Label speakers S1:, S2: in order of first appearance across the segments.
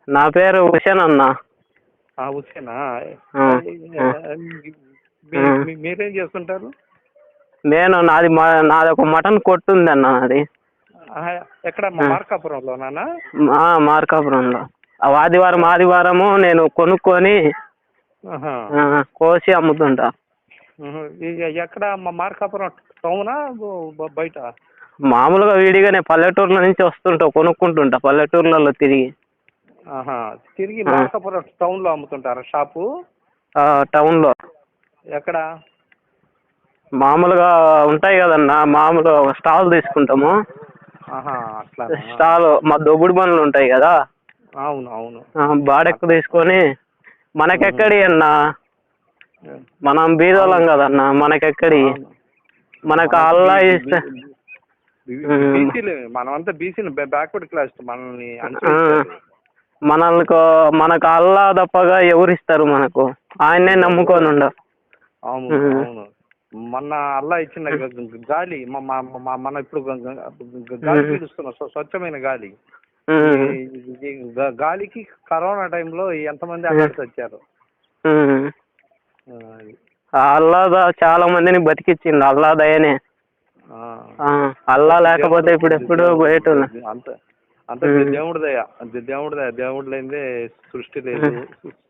S1: నా పేరు హుసేన్ అన్న.
S2: హుసేనా?
S1: ఆ, ఆ, ఆ.
S2: మీరేం చేస్తుంటారు?
S1: నాది ఒక మటన్ కొట్టు ఉంది అన్న. నాది
S2: ఎక్కడ? మార్కాపురంలోనా?
S1: మార్కాపురంలో. ఆదివారము నేను కొనుక్కొని కోసి అమ్ముతుంటా.
S2: ఎక్కడ? మార్కాపురం టౌనా బయట?
S1: మామూలుగా విడిగానే పల్లెటూర్ల నుంచి వస్తుంటా, కొనుక్కుంటుంటా పల్లెటూర్లలో తిరిగి.
S2: తిరిగి మార్కాపురం టౌన్ లో అమ్ముతుంటారా షాపు?
S1: టౌన్లో.
S2: ఎక్కడ?
S1: మామూలుగా ఉంటాయి కదన్నా, మామూలుగా స్టాల్ తీసుకుంటాము.
S2: అట్లా
S1: స్టాల్ మా దొబ్బుడు బండ్లు ఉంటాయి కదా.
S2: అవును అవును.
S1: బాడెక్కు తీసుకొని మనకెక్కడి అన్నా, మనం బీదోళ్ళం కదన్నా, మనకెక్కడి. మనకు అల్లా ఇస్తే
S2: మనమంతా బీసీ బ్యాక్వర్డ్ క్లాస్.
S1: మనకు అల్లా తప్పగా ఎవరిస్తారు మనకు? ఆయన్నే నమ్ముకొని ఉండ.
S2: అవును. మొన్న అల్లా ఇచ్చిన గాలి, మన ఇప్పుడు గాలి పీలుస్తున్నాం, స్వచ్ఛమైన గాలి. గాలికి కరోనా టైంలో ఎంతమంది అక్కడ వచ్చారు.
S1: అల్లా చాలా మందిని బతికిచ్చింది, అల్లా దయనే. అల్లా లేకపోతే ఇప్పుడు ఎప్పుడు పోయేటోళ్ళు.
S2: అంత దేవుడి దయ. దేవుడు లేనిదే సృష్టి లేదు,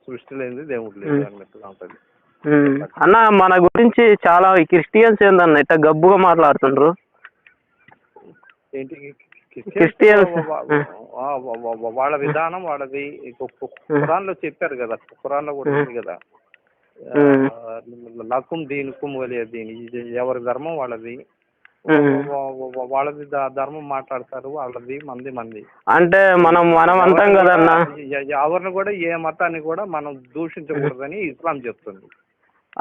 S2: సృష్టి లేనిదే దేవుడు లేదు అన్నట్టుగా ఉంటుంది.
S1: అన్న, మన గురించి చాలా క్రిస్టియన్స్ ఏందన్న ఇట్లా గబ్బుగా మాట్లాడుతుండ్రు.
S2: ఏంటి
S1: క్రిస్టియన్స్?
S2: వాళ్ళ విధానం వాళ్ళది. ఖురాన్ లో చెప్పారు కదా, ఖురాన్ లో కూడా ఉంది కదా, లకుం దీనుకుం వలియ దీన్. ఎవరి ధర్మం వాళ్ళది, వాళ్ళది ధర్మం మాట్లాడతారు, వాళ్ళది మంది.
S1: అంటే మనం అంటాం కదన్నా,
S2: ఎవరిని కూడా ఏ మతాన్ని కూడా మనం దూషించకూడదని ఇస్లాం చెప్తుంది.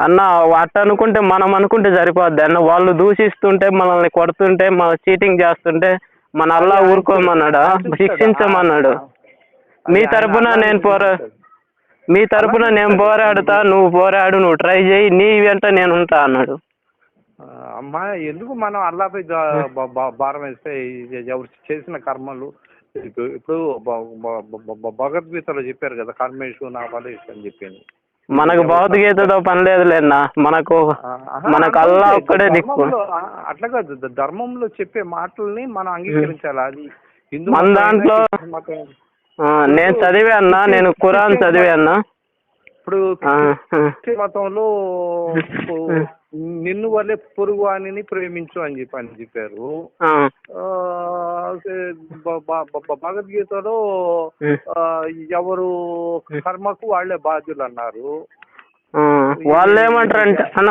S1: అన్న అట్ట అనుకుంటే మనం అనుకుంటే సరిపోద్ది అన్న. వాళ్ళు దూషిస్తుంటే, మనల్ని కొడుతుంటే, మన చీటింగ్ చేస్తుంటే మన అల్లా ఊరుకోమన్నాడా? శిక్షించమన్నాడు. మీ తరపున నేను పోరాడుతా, నువ్వు పోరాడు, నువ్వు ట్రై చేయి, నీ వెంట నేను ఉంటా అన్నాడు.
S2: అమ్మా, ఎందుకు మనం అల్లాపై భారం వేస్తే? ఎవరు చేసిన కర్మలు ఇప్పుడు భగవద్గీతలో చెప్పారు కదా, కర్మేషు నా ఫలేషు అని చెప్పింది.
S1: మనకు భగవద్గీతతో పని లేదులేనా, మనకు అల్లా ఒక్కడే దిక్కు.
S2: అట్లా కాదు, ధర్మంలో చెప్పే మాటల్ని మనం అంగీకరించాలి. అది
S1: మన దాంట్లో నేను చదివే అన్నా, నేను ఖురాన్ చదివే అన్నా.
S2: ఇప్పుడు మతంలో నిన్ను వల్లే పొరుగు వాణిని ప్రేమించు అని చెప్పారు. భగవద్గీతలో ఎవరు కర్మకు వాళ్లే బాధ్యులు అన్నారు.
S1: వాళ్ళు ఏమంటారంటే అన్న,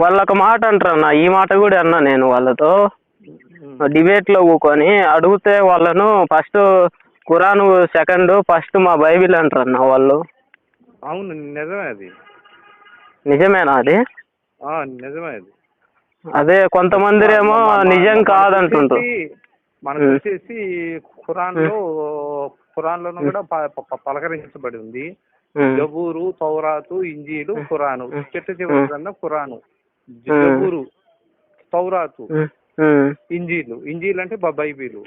S1: వాళ్ళొక మాట అంటారు అన్న, ఈ మాట కూడా అన్నా నేను వాళ్ళతో డిబేట్ లో కూకొని అడిగితే, వాళ్ళను ఫస్ట్ ఖురాన్ సెకండ్, ఫస్ట్ మా బైబిల్ అంటారు అన్న వాళ్ళు.
S2: అవును, నిజమే. అది
S1: నిజమేనా? అది
S2: నిజమే. అది
S1: అదే కొంతమంది ఏమో నిజం కాదంటుంటారు.
S2: మనకు వచ్చేసి ఖురాన్లోనూ కూడా పలకరించబడి ఉంది. జబూరు, తౌరాతు, ఇంజీలు, ఖురాను. చివరిదన్నా ఖురాను, జబూరు, తౌరాతు, ఇంజీలు అంటే బైబిలు.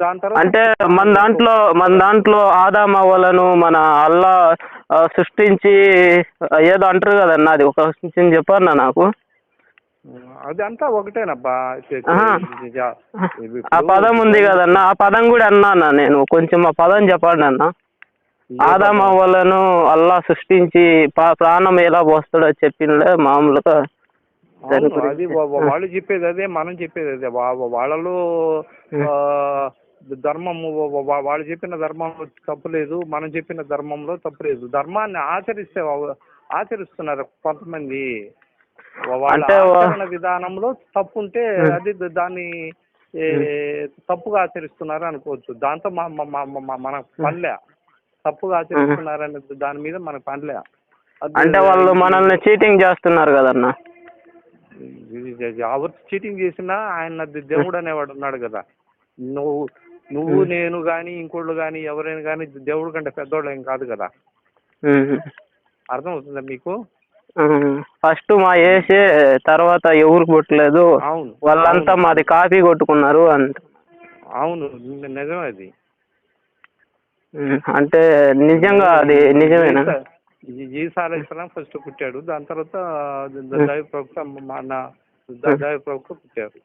S2: దాని తర్వాత
S1: అంటే మన దాంట్లో ఆదాం అవ్వలను మన అల్లా సృష్టించి ఏదో అంటారు కదన్నా, అది ఒక చెప్పన్నా నాకు.
S2: అది అంతా ఒకటేనబ్బా.
S1: ఆ పదం ఉంది కదన్నా, ఆ పదం కూడా అన్నా నేను. కొంచెం ఆ పదం చెప్పండి అన్న. ఆదాం అవ్వలను అల్లా సృష్టించి ప్రాణం ఎలా పోస్తాడో చెప్పిండే మామూలుగా.
S2: అది వాళ్ళు చెప్పేది అదే, మనం చెప్పేది అదే. వాళ్ళలో ధర్మము, వాళ్ళు చెప్పిన ధర్మంలో తప్పులేదు, మనం చెప్పిన ధర్మంలో తప్పులేదు. ధర్మాన్ని ఆచరిస్తున్నారు కొంతమంది. వాళ్ళ ఆచరణ విధానంలో తప్పు ఉంటే అది దాన్ని తప్పుగా ఆచరిస్తున్నారు అనుకోవచ్చు. దాంతో మనకు పనిలే. తప్పుగా ఆచరిస్తున్నారనే దాని మీద మనకు పనిలే.
S1: అంటే వాళ్ళు మనల్ని చీటింగ్ చేస్తున్నారు కదన్నా.
S2: ఎవరు చీటింగ్ చేసినా ఆయన దేవుడు అనేవాడు ఉన్నాడు కదా. నువ్వు నేను గాని ఇంకోళ్ళు గాని ఎవరైనా గాని దేవుడు కంటే పెద్దోళ్ళు ఏం కాదు కదా. అర్థం అవుతుందా మీకు?
S1: ఫస్ట్ మా ఏసే, తర్వాత ఎవరు కొట్టలేదు, వాళ్ళంతా మాది కాపీ కొట్టుకున్నారు అంట.
S2: అవును, నిజమే. అది
S1: అంటే నిజంగా అది నిజమేనా?
S2: ఈసా అలైహిస్సలాం ఫస్ట్ పుట్టాడు, దాని తర్వాత దైవ ప్రవక్త మన దైవ ప్రవక్త పుట్టారు.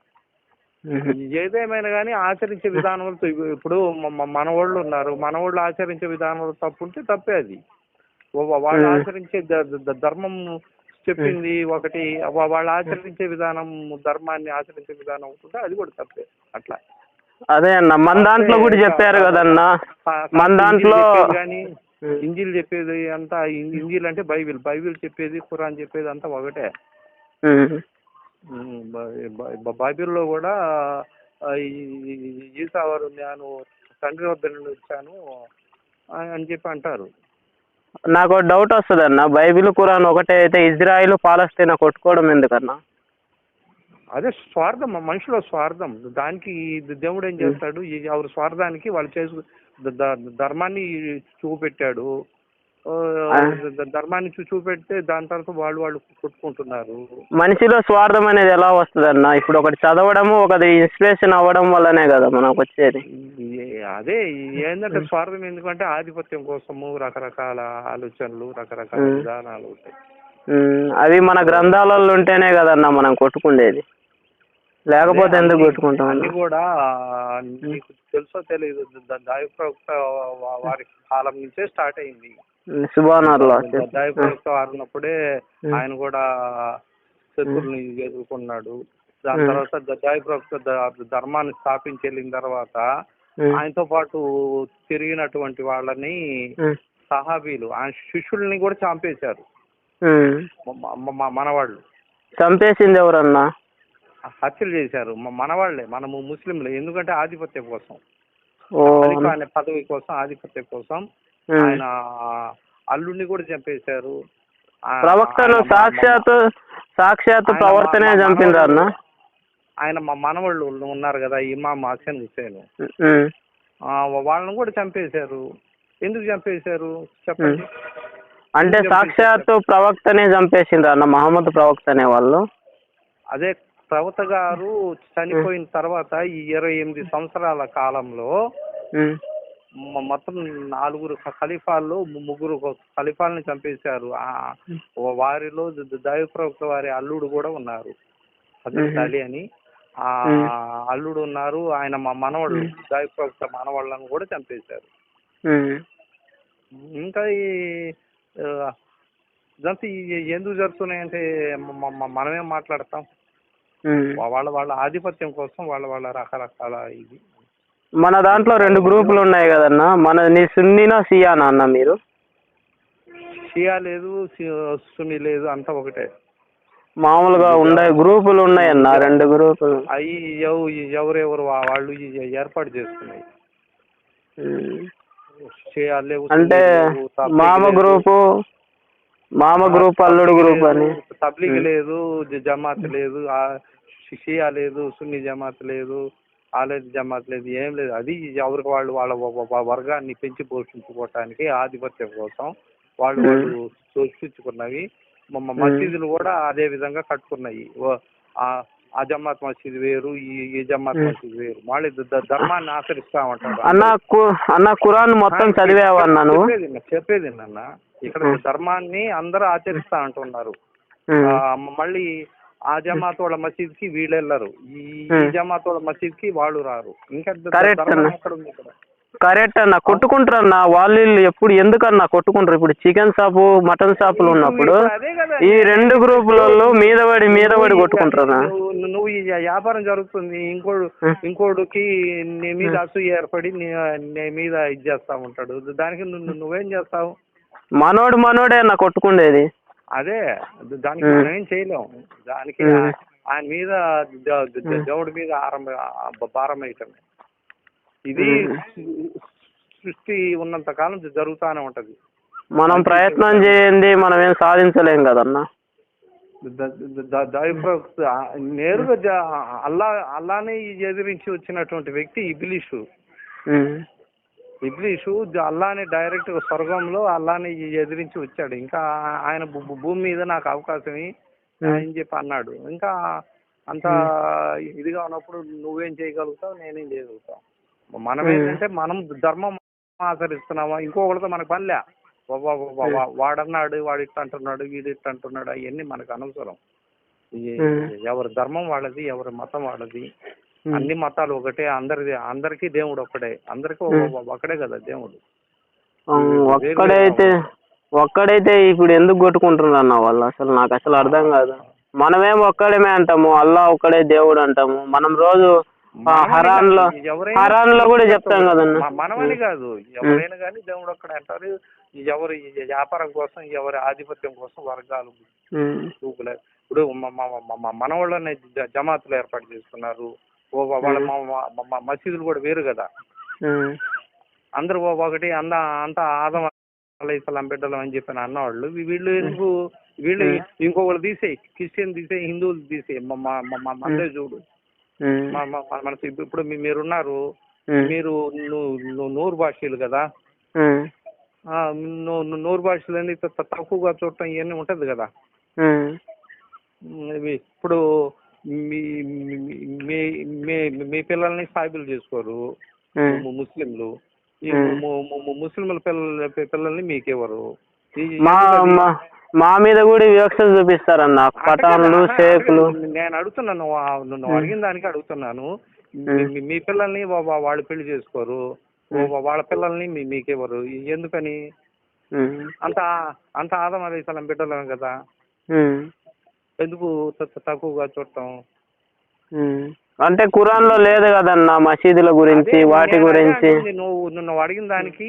S2: ఏదేమైనా కానీ ఆచరించే విధానంలో ఇప్పుడు మన వాళ్ళు ఉన్నారు, మన వాళ్ళు ఆచరించే విధానంలో తప్పు ఉంటే తప్పే అది. వాళ్ళు ఆచరించే ధర్మం చెప్పింది ఒకటి, వాళ్ళు ఆచరించే విధానం ధర్మాన్ని ఆచరించే విధానం అవుతుంటే అది కూడా తప్పే. అట్లా
S1: అదే అన్న మన దాంట్లో కూడా చెప్పారు కదన్నా, మన దాంట్లో
S2: కానీ ఇంజిల్ చెప్పేది అంతా, ఇంజిల్ అంటే బైబిల్, బైబిల్ చెప్పేది ఖురాన్ చెప్పేది అంతా ఒకటే. బైబిల్లో కూడా ఈసా వారు నేను తండ్రి వద్ద నుండి వచ్చాను అని చెప్పి అంటారు.
S1: నాకు డౌట్ వస్తుంది అన్న, బైబిల్ ఖురాన్ ఒకటే అయితే ఇజ్రాయిల్ పాలస్తీనా కొట్టుకోవడం ఎందుకన్నా?
S2: అదే స్వార్థం, మనుషుల స్వార్థం. దానికి దేవుడు ఏం చేస్తాడు, ఎవరి స్వార్థానికి వాళ్ళు చేసు ధర్మాన్ని చూపెట్టాడు. ధర్మాన్ని చూపెడితే దాని తర్వాత వాళ్ళు కొట్టుకుంటున్నారు.
S1: మనిషిలో స్వార్థం అనేది ఎలా వస్తుంది అన్న? ఇప్పుడు ఒకటి చదవడము, ఒకటి ఇన్స్పిరేషన్ అవ్వడం వల్లనే కదా మనకు వచ్చేది.
S2: అదే ఏంటంటే స్వార్థం ఎందుకంటే ఆధిపత్యం కోసము రకరకాల ఆలోచనలు, రకరకాల విధానాలు ఉంటాయి.
S1: అవి మన గ్రంథాలలో ఉంటేనే కదన్నా మనం కొట్టుకుండేది, లేకపోతే ఎందుకు కొట్టుకుంటాం?
S2: అన్ని కూడా నీకు తెలుసో తెలియదు, దైవ ప్రవక్త వారి కాలం నుంచే స్టార్ట్ అయింది.
S1: సుబ్హానల్లాహ్.
S2: దైవ ప్రవక్త వారినప్పుడే ఆయన కూడా శత్రువుని ఎదుర్కొన్నాడు. దాని తర్వాత దైవ ప్రవక్త ధర్మాన్ని స్థాపించి వెళ్ళిన తర్వాత ఆయనతో పాటు తిరిగినటువంటి వాళ్ళని సహాబీలు, ఆయన శిష్యుల్ని కూడా చంపేశారు మనవాళ్ళు.
S1: చంపేసింది ఎవరన్నా?
S2: హత్యలు చేశారు మనవాళ్లే, మనము ముస్లింలే. ఎందుకంటే ఆధిపత్యం కోసం, అనే పదవి కోసం, ఆధిపత్యం కోసం ఆయన అల్లుడిని కూడా చంపేశారు.
S1: ప్రవక్తను సాక్షాత్ ప్రవర్తనే చంపిండ్రు అన్న.
S2: ఆయన మనవాళ్ళు ఉన్నారు కదా, ఇమాం హసన్ హుసేన్, వాళ్ళని కూడా చంపేశారు. ఎందుకు చంపేశారు చెప్పండి?
S1: అంటే సాక్షాత్ ప్రవక్తనే చంపేసిండ్రు అన్న, మహమ్మద్ ప్రవక్తనే వాళ్ళు.
S2: అదే ప్రవక్త గారు చనిపోయిన తర్వాత ఈ 28 సంవత్సరాల కాలంలో మొత్తం 4 ఖలీఫాల్లో 3 ఖలీఫాలని చంపేశారు. వారిలో దైవ ప్రవక్త వారి అల్లుడు కూడా ఉన్నారు, హజరత్ అలీ అని. ఆ అల్లుడు ఉన్నారు, ఆయన మనవాళ్ళు, దైవ ప్రవక్త మనవాళ్ళను కూడా చంపేశారు. ఇంకా ఇదంతా ఎందుకు జరుగుతున్నాయంటే మనమేం మాట్లాడతాం, వాళ్ళ ఆధిపత్యం కోసం వాళ్ళ రకరకాల ఇది.
S1: మన దాంట్లో 2 గ్రూపులు ఉన్నాయి కదన్నా, నీ సున్నీనా షియానా అన్న? మీరు
S2: షియా లేదు, సున్నీ లేదు, అంతా ఒకటే.
S1: మామూలుగా ఉండే గ్రూపులు ఉన్నాయన్న, 2 గ్రూపులు.
S2: అవి ఎవరెవరు వాళ్ళు ఏర్పాటు చేసుకున్నాయి. షియా లేవు
S1: అంటే మామ గ్రూప్ అల్లుడు గ్రూప్ అని.
S2: తబ్లీగ్ లేదు, జమాత్ లేదు, షియా లేదు, సున్నీ జమాత్ లేదు, ఆలేదు జమాత్ లేదు, ఏం లేదు. అది ఎవరికి వాళ్ళు వాళ్ళ వర్గాన్ని పెంచి పోషించుకోవటానికి ఆధిపత్యం కోసం వాళ్ళు సృష్టించుకున్నవి. మసీదులు కూడా అదే విధంగా కట్టుకున్నాయి. ఆ జమాత్ మసీద్ వేరు, ఈ జమాత్ మసీద్ వేరు. వాళ్ళు ధర్మాన్ని ఆచరిస్తా ఉంటారు.
S1: అన్న ఖురాన్ మొత్తం చదివావన్నా నువ్వు?
S2: చెప్పేది అన్న, ఇక్కడ ధర్మాన్ని అందరూ ఆచరిస్తా అంటున్నారు. మళ్ళీ ఆ జమాత్ వాళ్ళ మసీద్ కి వీళ్ళు వెళ్ళరు, ఈ జమాత్ వాళ్ళ మసీద్ కి వాళ్ళు రారు. ఇంకా
S1: కరెక్ట్ అన్న, కొట్టుకుంటారన్న వాళ్ళు. ఎప్పుడు ఎందుకన్నా కొట్టుకుంటారు? ఇప్పుడు చికెన్ షాపు, మటన్ షాపులు ఉన్నప్పుడు ఈ 2 గ్రూపులలో మీద పడి కొట్టుకుంటారా?
S2: నువ్వు ఈ వ్యాపారం జరుగుతుంది, ఇంకోడికి నీ మీద అసూయ ఏర్పడి నీ మీద ఇది చేస్తా ఉంటాడు. దానికి నువ్వేం చేస్తావు?
S1: మనోడే అన్న కొట్టుకుండేది.
S2: అదే దానికి మనం ఏం చేయలేం. దానికి ఆయన మీద దేవుడి మీద భారం వేయటమే. ఇది సృష్టి ఉన్నంత కాలం జరుగుతానే ఉంటది.
S1: మనం ప్రయత్నం చేయండి మనం ఏం సాధించలేం కదన్నా.
S2: నేరుగా అల్లానే ఎదిరించి వచ్చినటువంటి వ్యక్తి ఇబ్లీషు. అల్లాని డైరెక్ట్ స్వర్గంలో అల్లాని ఎదిరించి వచ్చాడు. ఇంకా ఆయన భూమి మీద నాకు అవకాశం అని చెప్పి అన్నాడు. ఇంకా అంత ఇదిగా ఉన్నప్పుడు నువ్వేం చేయగలుగుతావు, నేనేం చేయగలుగుతావు? మనం ఏంటంటే మనం ధర్మం ఆచరిస్తున్నామా, ఇంకొకరితో మనకు పనిలే. వాడన్నాడు, వాడు ఇట్ట అంటున్నాడు, వీడు ఇట్ట అంటున్నాడు, అవన్నీ మనకు అనవసరం. ఎవరి ధర్మం వాళ్ళది, ఎవరి మతం వాళ్ళది. అన్ని మతాలు ఒకటే, అందరికీ దేవుడు ఒక్కడే, అందరికీ ఒక్కడే కదా దేవుడు.
S1: ఒక్కడైతే ఇప్పుడు ఎందుకు కొట్టుకుంటున్నారు అన్న వాళ్ళు? అసలు నాకు అసలు అర్థం కాదు. మనమేం ఒక్కడమే అంటాము, అల్లా ఒక్కడే దేవుడు అంటాము. మనం రోజు హరాన్ లో కూడా చెప్తాం కదన్నా.
S2: మనమని కాదు, ఎవరైనా కానీ దేవుడు ఒక్కడే అంటారు. ఎవరి వ్యాపారం కోసం, ఎవరి ఆధిపత్యం కోసం వర్గాలు ఇప్పుడు మన వాళ్ళనే జమాతులు ఏర్పాటు చేస్తున్నారు. వాళ్ళ మసీదులు కూడా వేరు కదా. అందరూ ఒకటి అంతా ఆదం అలైహిస్సలాం బిడ్డలు అని చెప్పిన అన్నవాళ్ళు వీళ్ళు ఎందుకు? వీళ్ళు ఇంకొకళ్ళు తీసేయి, క్రిస్టియన్ తీసేయి, హిందువులు తీసేయి, మందే చూడు. మన ఇప్పుడు మీరున్నారు, మీరు 100 భాషలు కదా. 100 భాషలు అని తక్కువగా చూడటం ఇవన్నీ ఉంటది కదా. ఇప్పుడు మీ పిల్లల్ని సాయిబులు చేసుకోరు ముస్లింలు. ముస్లింల పిల్లల్ని మీకెవరు?
S1: మా మీద కూడా వివక్ష చూపిస్తారన్న పఠాన్లు, షేకులు.
S2: నేను అడుగుతున్నాను, నువ్వు అడిగిన దానికి అడుగుతున్నాను. మీ పిల్లల్ని వాళ్ళు పెళ్లి చేసుకోరు, వాళ్ళ పిల్లల్ని మీకెవరు? ఎందుకని? అంత ఆదం అలైహిస్సలాం బిడ్డలు కదా, ఎందుకు తక్కువగా చూడటం?
S1: అంటే ఖురాన్ లో లేదు కదన్న మసీదుల గురించి, వాటి గురించి.
S2: నువ్వు అడిగిన దానికి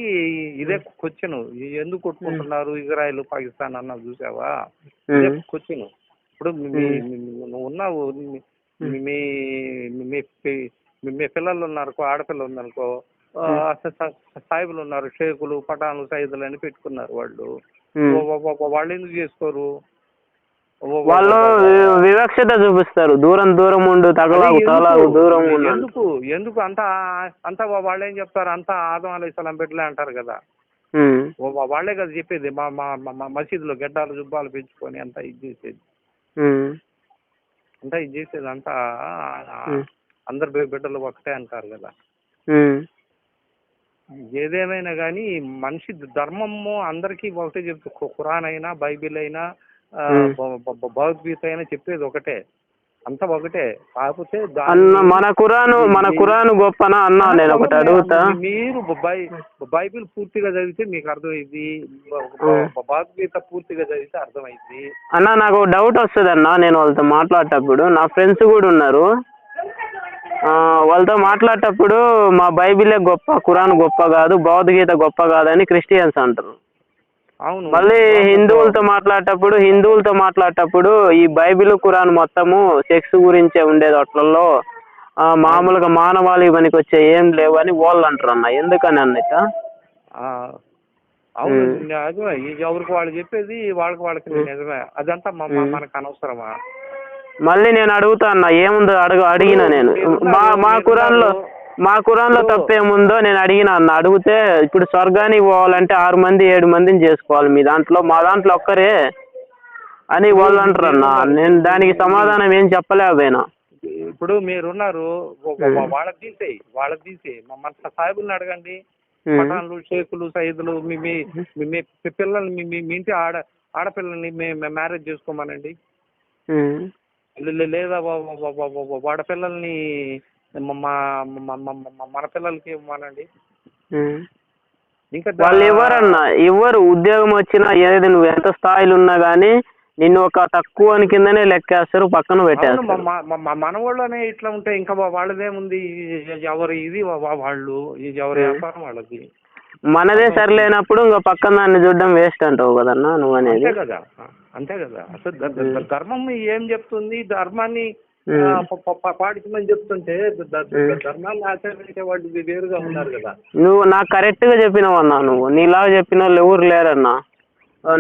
S2: ఇదే క్వశ్చన్. ఎందుకు కొట్టుకుంటున్నారు ఇజ్రాయెల్ పాకిస్తాన్ అన్నా చూసావా? ఇదే క్వశ్చన్. ఇప్పుడు నువ్వు ఉన్నావు, మీ పిల్లలు ఉన్నారు, ఆడపిల్లలు ఉందనుకో, సాయిబులు ఉన్నారు, షేకులు, పఠాన్లు, సైదులు అని పెట్టుకున్నారు. వాళ్ళు ఎందుకు చేసుకోరు?
S1: వాళ్ళు వివక్షత చూపిస్తారు. దూరం ఉండు, తగలాగు దూరం ఉండు.
S2: ఎందుకు అంతా వాళ్ళు ఏం చెప్తారు? అంతా ఆదం అలైహిస్సలాం బిడ్డలే అంటారు కదా. వాళ్ళే కదా చెప్పేది, మా మసీదులో గడ్డాలు జుబ్బాలు పెంచుకొని అంతా ఇది చేసేది. అంతా అందరి బిడ్డలు ఒకటే అంటారు కదా. ఏదేమైనా కానీ మనిషి ధర్మము అందరికీ ఒకటే చెప్తుంది. ఖురాన్ అయినా, బైబిల్ అయినా, భగవద్గీత అయినా చెప్పేది ఒకటే, అంతా ఒకటే. కాకపోతే
S1: మన ఖురాన్ గొప్పనా అన్నా? నేను ఒకటి అడుగుతా.
S2: మీరు బైబిల్ పూర్తిగా చదివితే మీకు అర్థమైంది, భగవద్గీత పూర్తిగా చదివితే అర్థమైంది.
S1: అన్న నాకు డౌట్ వస్తుంది అన్న, నేను వాళ్ళతో మాట్లాడేటప్పుడు. నా ఫ్రెండ్స్ కూడా ఉన్నారు, వాళ్ళతో మాట్లాడేటప్పుడు మా బైబిలే గొప్ప, ఖురాన్ గొప్ప కాదు, భగవద్గీత గొప్ప కాదని క్రిస్టియన్స్ అంటారు.
S2: అవును.
S1: మళ్ళీ హిందువులతో మాట్లాడేటప్పుడు ఈ బైబిల్, ఖురాన్ మొత్తము సెక్స్ గురించే ఉండేది, వాటిల్లో మామూలుగా మానవాళి పనికి వచ్చే ఏం లేవు అని వాళ్ళు అంటారు అన్న. ఎందుకని అన్నట్ట?
S2: అవును, ఎవరికి వాళ్ళు చెప్పేది వాళ్ళకి నిజమే. అదంతా మనకు అనవసరమా?
S1: మళ్ళీ నేను అడుగుతా అన్న, ఏముందో అడిగిన నేను. మా ఖురాన్లో తప్పేముందో నేను అడిగిన అన్న. అడిగితే ఇప్పుడు స్వర్గానికి పోవాలంటే 6 మంది 7 మందిని చేసుకోవాలి, మా దాంట్లో ఒక్కరే అని వాళ్ళు అంటారు అన్న. నేను దానికి సమాధానం ఏం చెప్పలేకపోయినా.
S2: ఇప్పుడు మీరున్నారు, వాళ్ళకి తీసేయి, మన సాయిబుల్ని అడగండి, పఠాన్లు, షేకులు, సైదులు. మీ పిల్లల్ని, మీ ఇంటి ఆడపిల్లల్ని మ్యారేజ్ చేసుకోమనండి. లేదా వాడ పిల్లల్ని మన పిల్లలకి ఇవ్వమనండి. ఇంకా
S1: వాళ్ళు ఎవరు ఉద్యోగం వచ్చినా, ఏది నువ్వు ఎంత స్థాయిలో ఉన్నా కానీ నిన్ను ఒక తక్కువ కిందనే లెక్కేస్తారు, పక్కన పెట్టేస్తారు.
S2: మన వాళ్ళనే ఇట్లా ఉంటే ఇంకా వాళ్ళదేముంది? ఎవరు ఇది వాళ్ళు, ఎవరి వ్యాపారం వాళ్ళది.
S1: మనదే సరిలేనప్పుడు ఇంకా పక్కన దాన్ని చూడడం వేస్ట్ అంటావు కదన్నా నువ్వు అనేది.
S2: అంతే కదా. అసలు ధర్మం ఏం చెప్తుంది? ధర్మాన్ని పాటించమని చెప్తుంటే ధర్మాన్ని ఆచరించే వాళ్ళు వేరుగా ఉన్నారు కదా.
S1: నువ్వు నాకు కరెక్ట్ గా చెప్పినావు అన్నా. నువ్వు నీలాగా చెప్పిన వాళ్ళు ఎవరు లేరన్నా.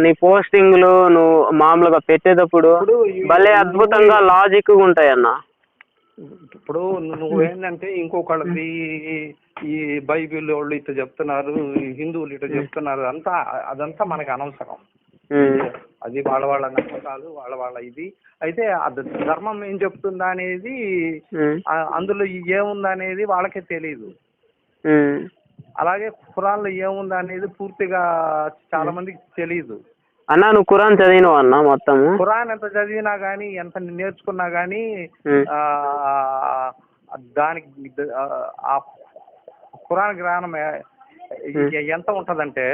S1: నీ పోస్టింగ్లు నువ్వు మామూలుగా పెట్టేటప్పుడు భలే అద్భుతంగా లాజిక్ గా ఉంటాయన్నా.
S2: ఇప్పుడు నువ్వేంటంటే ఇంకొకళ్ళది ఈ బైబిల్ వాళ్ళు ఇట్లా చెప్తున్నారు, హిందువులు ఇట్లా చెప్తున్నారు, అదంతా మనకు అనవసరం. అది వాళ్ళ నమ్మకాలు, వాళ్ళ ఇది. అయితే ధర్మం ఏం చెప్తుందా అనేది, అందులో ఏముందా అనేది వాళ్ళకే తెలియదు. అలాగే ఖురాన్లో ఏముంది అనేది పూర్తిగా చాలా మందికి తెలియదు.
S1: అన్నా నువ్వు ఖురాన్ చదివినావు అన్న మొత్తము?
S2: ఖురాన్ ఎంత చదివినా కానీ ఎంత నేర్చుకున్నా కానీ దానికి ఆ ఖురాన్ జ్ఞానం ఎంత ఉంటదంటే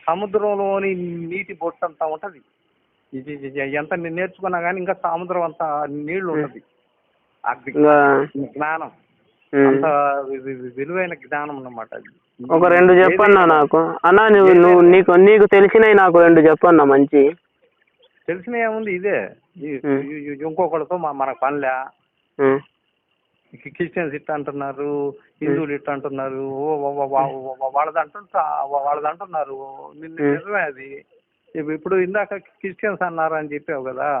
S2: సముద్రంలోని నీటి బొట్టు అంతా ఉంటది. ఎంత నేర్చుకున్నా కానీ ఇంకా సముద్రం అంతా నీళ్లు ఉంటది. ఆ జ్ఞానం అంత విలువైన జ్ఞానం అన్నమాట.
S1: ఒక 2 చెప్పన్నా నాకు. అన్నా నువ్వు నీకు తెలిసినవి నాకు 2 చెప్పన్నా మంచి.
S2: తెలిసిన ఏముంది ఇదే. ఇంకొకళ్ళతో మనకు పనిలే. క్రిస్టియన్స్ ఇట్లా అంటున్నారు, హిందువులు ఇట్లా అంటున్నారు, వాళ్ళదంటున్నారు. నిజమే అది. ఇప్పుడు ఇందాక క్రిస్టియన్స్ అన్నారు అని చెప్పావు కదా,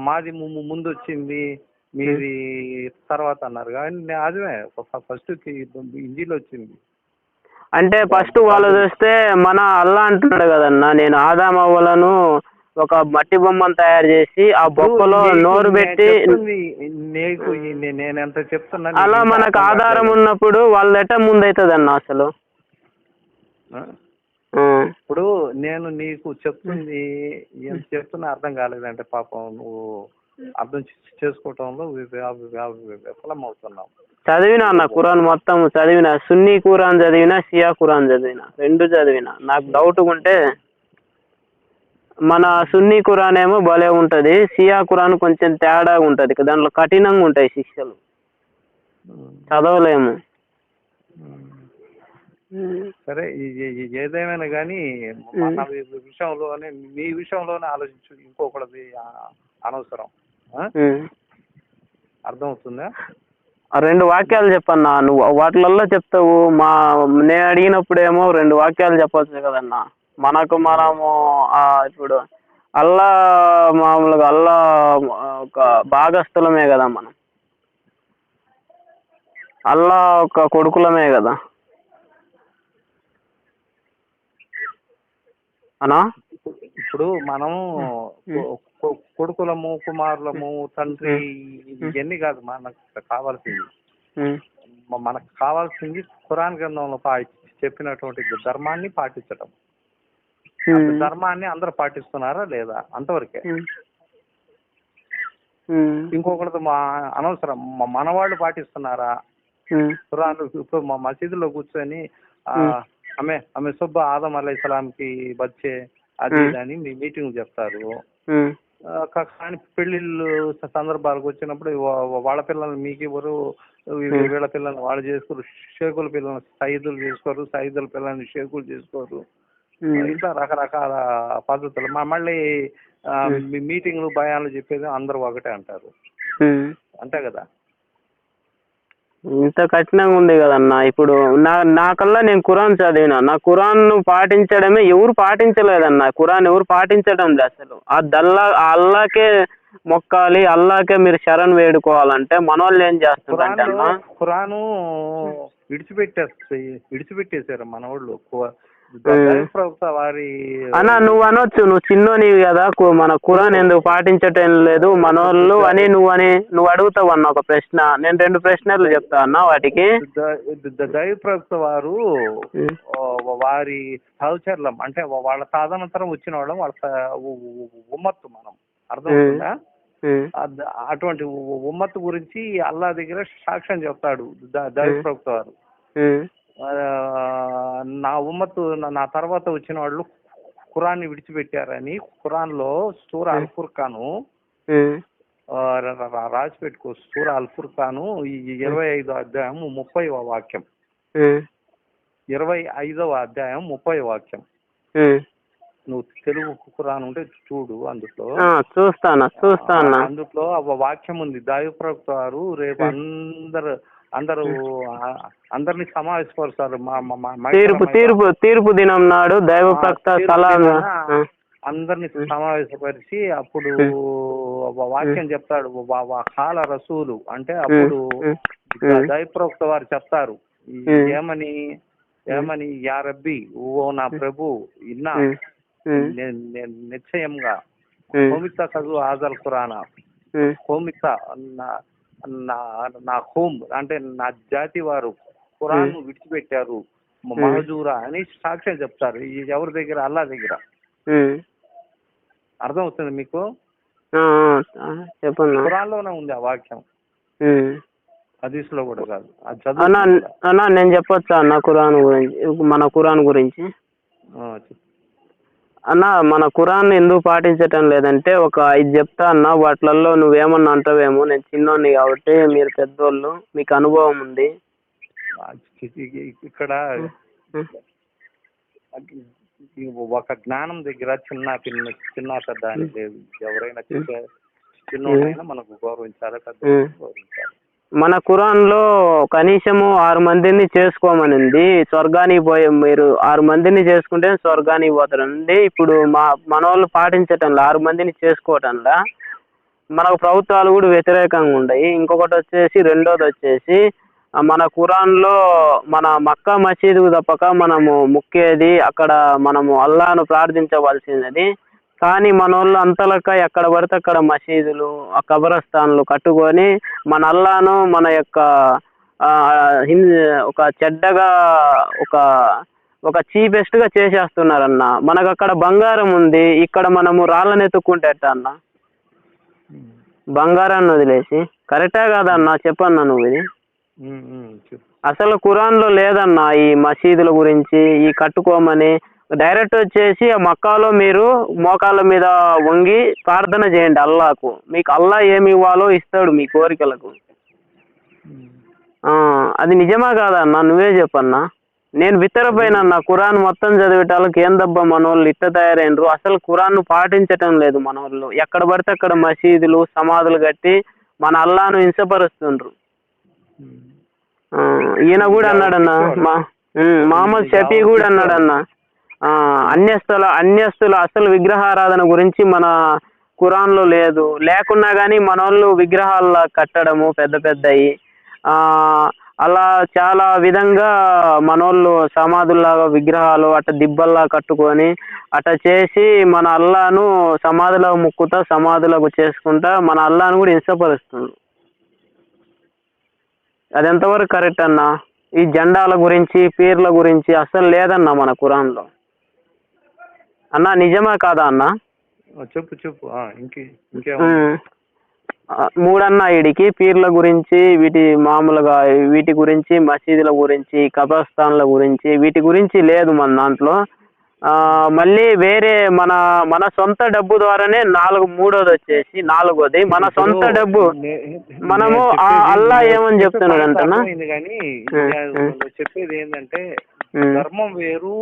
S2: మాది ముందు వచ్చింది మీది తర్వాత అన్నారు. కానీ అదే ఫస్ట్ ఇంజిల్ వచ్చింది.
S1: అంటే ఫస్ట్ వాళ్ళు చూస్తే మన అల్లా అంటున్నాడు కదన్నా, నేను ఆదాం అవ్వలను ఒక మట్టి బొమ్మను తయారు చేసి ఆ బొక్కలో నోరు పెట్టి
S2: నేనెంత చెప్తున్నా.
S1: అలా మనకు ఆధారం ఉన్నప్పుడు వాళ్ళ ఎట ముందవుతుంది అన్న అసలు.
S2: ఇప్పుడు నేను నీకు చెప్తుంది ఎంత చెప్తున్నా అర్థం కాలేదంటే పాపం నువ్వు అర్థం చేసుకోవటంలో విఫలం అవుతున్నావు.
S1: చదివినా అన్న ఖురాన్ మొత్తం చదివిన. సున్నీ ఖురాన్ చదివినా, షియా ఖురాన్ చదివిన, 2 చదివిన. నాకు డౌట్ ఉంటే మన సున్నీ ఖురాన్ ఏమో భలే ఉంటుంది, షియా ఖురాన్ కొంచెం తేడాగా ఉంటుంది. దాంట్లో కఠినంగా ఉంటాయి శిక్షలు, చదవలేము.
S2: సరే ఏదేమైనా కానీ మన విషయంలోనే నీ విషయంలోనే ఆలోచించు, ఇంకొకటి అనవసరం. అర్థమవుతుందా?
S1: 2 వాక్యాలు చెప్పన్నా. నువ్వు వాటిలలో చెప్తావు. నేను అడిగినప్పుడేమో 2 వాక్యాలు చెప్పొచ్చు కదన్నా. మనము ఇప్పుడు అల్లా మామూలుగా అల్లా ఒక భాగస్థులమే కదా మనం, అల్లా ఒక కొడుకులమే కదా అన్నా.
S2: ఇప్పుడు మనం కొడుకులము, కుమారులము, తండ్రి ఇవన్నీ కాదు మనకు కావాల్సింది. మనకు కావాల్సింది ఖురాన్ గ్రంథంలో చెప్పినటువంటి ధర్మాన్ని పాటించడం. ధర్మాన్ని అందరూ పాటిస్తున్నారా లేదా అంతవరకే. ఇంకొకటి అనవసరం మనవాళ్ళు పాటిస్తున్నారా? ఖురాన్ ఇప్పుడు మా మసీదులో కూర్చొని ఆమె సుబ్బ ఆదం అలైహిస్సలాంకి బచ్చే అది అని మీటింగ్ చెప్తారు. కానీ పెళ్లిళ్ళు సందర్భాలకు వచ్చినప్పుడు వాళ్ళ పిల్లల్ని మీకు ఇవ్వరు, వీళ్ళ పిల్లల్ని వాళ్ళు చేసుకోరు, షేకుల పిల్లల్ని సైదులు చేసుకోరు, సైదుల పిల్లల్ని షేకులు చేసుకోరు. ఇట్లా రకరకాల పద్ధతులు. మళ్ళీ మీటింగ్లు భయాలు చెప్పేది అందరూ ఒకటే అంటారు. అంతే కదా.
S1: ఇంత కఠినంగా ఉంది కదన్నా. ఇప్పుడు నాకల్లా నేను ఖురాన్ చదివిన. నా ఖురాన్ పాటించడమే ఎవరు పాటించలేదన్నా. ఖురాన్ ఎవరు పాటించడం లేదు అసలు. అల్లాకే మొక్కాలి, అల్లాకే మీరు శరణ్ వేడుకోవాలంటే మన వాళ్ళు ఏం చేస్తారంటే అన్న,
S2: ఖురాను విడిచిపెట్టేశారు మన వాళ్ళు.
S1: అన్నా నువ్వు అనొచ్చు, నువ్వు చిన్నోనివి కదా, మన ఖురాన్ ఎందుకు పాటించటం లేదు మనోళ్ళు అని నువ్వు అడుగుతావు అన్న ఒక ప్రశ్న. నేను 2 ప్రశ్నలు చెప్తా అన్న వాటికి.
S2: దైవ ప్రవక్త వారు వారి సహచరులం అంటే వాళ్ళ సాధారణతరం వచ్చిన వాళ్ళం, వాళ్ళ ఉమ్మత్తు మనం. అర్థమవుతుందా? అటువంటి ఉమ్మత్తు గురించి అల్లా దగ్గర సాక్ష్యం చెప్తాడు దైవ ప్రవక్త వారు. నా ఉమ్మత్తు నా తర్వాత వచ్చిన వాళ్ళు ఖురాన్ని విడిచిపెట్టారని ఖురాన్ లో సూర అల్ ఫుర్ఖాను రాసి పెట్టుకో. సూర అల్ ఫుర్ఖాను 25వ అధ్యాయం 30వ వాక్యం. 25వ అధ్యాయం 30వ వాక్యం. నువ్వు తెలుగు ఖురాన్ ఉంటే చూడు, అందులో అందులో వాక్యం ఉంది. దైవ ప్రవక్త వారు రేపు అందరినీ సమావేశపరుస్తారు.
S1: తీర్పు దినం నాడు దైవ ప్రవక్త
S2: అందరినీ సమావేశపరిచి అప్పుడు వాక్యం చెప్తాడు. కాల రసూలు అంటే అప్పుడు దైవ ప్రవక్త వారు చెప్తారు ఏమని యా రబ్బీ, ఓ నా ప్రభు, ఇన్నా నిశ్చయంగా కోమిత చదువు ఆజల్ ఖురానా, కోమిత నా హోమ్ అంటే నా జాతి వారు ఖురాన్ విడిచిపెట్టారు మహజూరా అని సాక్ష్యం చెప్తారు. ఇది ఎవరి దగ్గర? అల్లా దగ్గర. అర్థమవుతుంది మీకు?
S1: చెప్పండి.
S2: ఖురాన్లోనే ఉంది ఆ వాక్యం, హదీస్లో కూడా కాదు. అది
S1: అన్నా నేను చెప్పొచ్చా అన్న ఖురాన్ గురించి, మన ఖురాన్ గురించి? అన్న మన ఖురాన్ ఎందుకు పాటించటం లేదంటే ఒక 5 చెప్తా అన్న, వాటిలలో నువ్వేమన్నా అంటావేమో. నేను చిన్నోడిని కాబట్టి మీరు పెద్దోళ్ళు, మీకు అనుభవం ఉంది.
S2: ఇక్కడ ఒక జ్ఞానం దగ్గర చిన్న పెద్ద అని లేదు. ఎవరైనా చిన్నోడైనా మనకు గౌరవించాలి, పెద్ద గౌరవించాలి.
S1: మన ఖురాన్లో కనీసము 6 మందిని చేసుకోమనింది. స్వర్గానికి పోయే మీరు 6 మందిని చేసుకుంటే స్వర్గానికి పోతారండి. ఇప్పుడు మన వాళ్ళు పాటించటంలా, 6 మందిని చేసుకోవటంలా. మనకు ప్రభుత్వాలు కూడా వ్యతిరేకంగా ఉన్నాయి. ఇంకొకటి వచ్చేసి, రెండోది వచ్చేసి మన ఖురాన్లో మన మక్కా మసీదుకు తప్పక మనము ముక్కేది, అక్కడ మనము అల్లాను ప్రార్థించవలసినది. కానీ మన వాళ్ళు అంతలక ఎక్కడ పడితే అక్కడ మసీదులు, కబరస్థాన్లు కట్టుకొని మన అల్లాను మన యొక్క ఒక చెడ్డగా ఒక చీపెస్ట్గా చేసేస్తున్నారన్న. మనకు అక్కడ బంగారం ఉంది, ఇక్కడ మనము రాళ్ళని ఎత్తుక్కుంటే ఎట్టా అన్న? బంగారాన్ని వదిలేసి కరెక్టా కాదన్నా? చెప్పన్నా నువ్వు ఇది. అసలు ఖురాన్లో లేదన్నా ఈ మసీదుల గురించి, ఈ కట్టుకోమని. డైరెక్ట్ వచ్చేసి ఆ మక్కాలో మీరు మోకాళ్ళ మీద వంగి ప్రార్థన చేయండి అల్లాకు. మీకు అల్లా ఏమి ఇవ్వాలో ఇస్తాడు మీ కోరికలకు. అది నిజమా కాదన్నా? నువ్వే చెప్పన్నా. నేను బిత్తరపోయినన్నా ఖురాన్ మొత్తం చదివేటాలకు. ఏందబ్బా మన వాళ్ళు ఇట్ట తయారైనరు, అసలు ఖురాన్ను పాటించటం లేదు మన వాళ్ళు. ఎక్కడ పడితే అక్కడ మసీదులు సమాధులు కట్టి మన అల్లాను హింసపరుస్తుండ్రు. ఈయన కూడా అన్నాడన్నా, మహమ్మద్ షఫీ కూడా అన్నాడన్నా, అన్యస్తుల అసలు విగ్రహారాధన గురించి మన ఖురాన్లో లేదు. లేకున్నా కానీ మన వాళ్ళు విగ్రహాల కట్టడము పెద్ద పెద్దవి, అలా చాలా విధంగా మనోళ్ళు సమాధుల్లాగా విగ్రహాలు అట్ట దిబ్బల్లా కట్టుకొని అట్ట చేసి మన అల్లాను సమాధులకు ముక్కుతా, సమాధులకు చేసుకుంటా మన అల్లాను కూడా హింసపరుస్తుంది. అది ఎంతవరకు కరెక్ట్ అన్నా? ఈ జెండాల గురించి, పీర్ల గురించి అసలు లేదన్నా మన ఖురాన్లో. అన్నా నిజమా కాదా అన్నా?
S2: చెప్పు.
S1: మూడన్నా వీడికి పీర్ల గురించి, మామూలుగా వీటి గురించి, మసీదుల గురించి, కబ్రస్థాన్ల గురించి, వీటి గురించి లేదు మన దాంట్లో. మళ్ళీ వేరే మన సొంత డబ్బు ద్వారానే మూడోది వచ్చేసి నాలుగోది మన సొంత డబ్బు. మనము అల్లా ఏమని చెప్తున్నాడు అంటనా?
S2: చెప్పేది ఏంటంటే ధర్మం వేరు,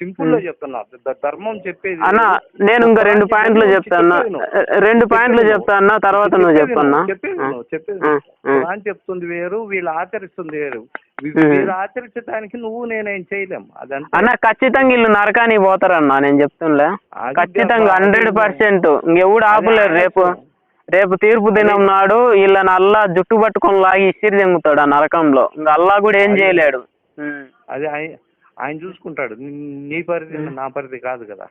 S2: సింపుల్ గా చెప్తున్నా. ధర్మం చెప్పేది
S1: అన్నా. నేను ఇంకా 2 పాయింట్లు చెప్తాను, 2 పాయింట్లు చెప్తాను, తర్వాత నువ్వు చెప్పన్నా.
S2: చెప్పేది చెప్తుంది వేరు, వీళ్ళు ఆచరిస్తుంది వేరు. వీళ్ళు ఆచరించడానికి నేనేం చేయలేం. అదంతా
S1: అన్న ఖచ్చితంగా వీళ్ళు నరకానికి పోతారన్నా, నేను చెప్తుండే. ఖచ్చితంగా 100%. ఇంకెవడు ఆపలేరు. రేపు తీర్పు దినం నాడు వీళ్ళని అల్లా జుట్టు పట్టుకొని లాగి ఇసిరి తెంగుతాడు ఆ నరకంలో. ఇంకా అల్లా కూడా ఏం చేయలేడు.
S2: అది ఆయన చూసుకుంటాడు. నీ పరిధి నా పరిధి కాదు కదా.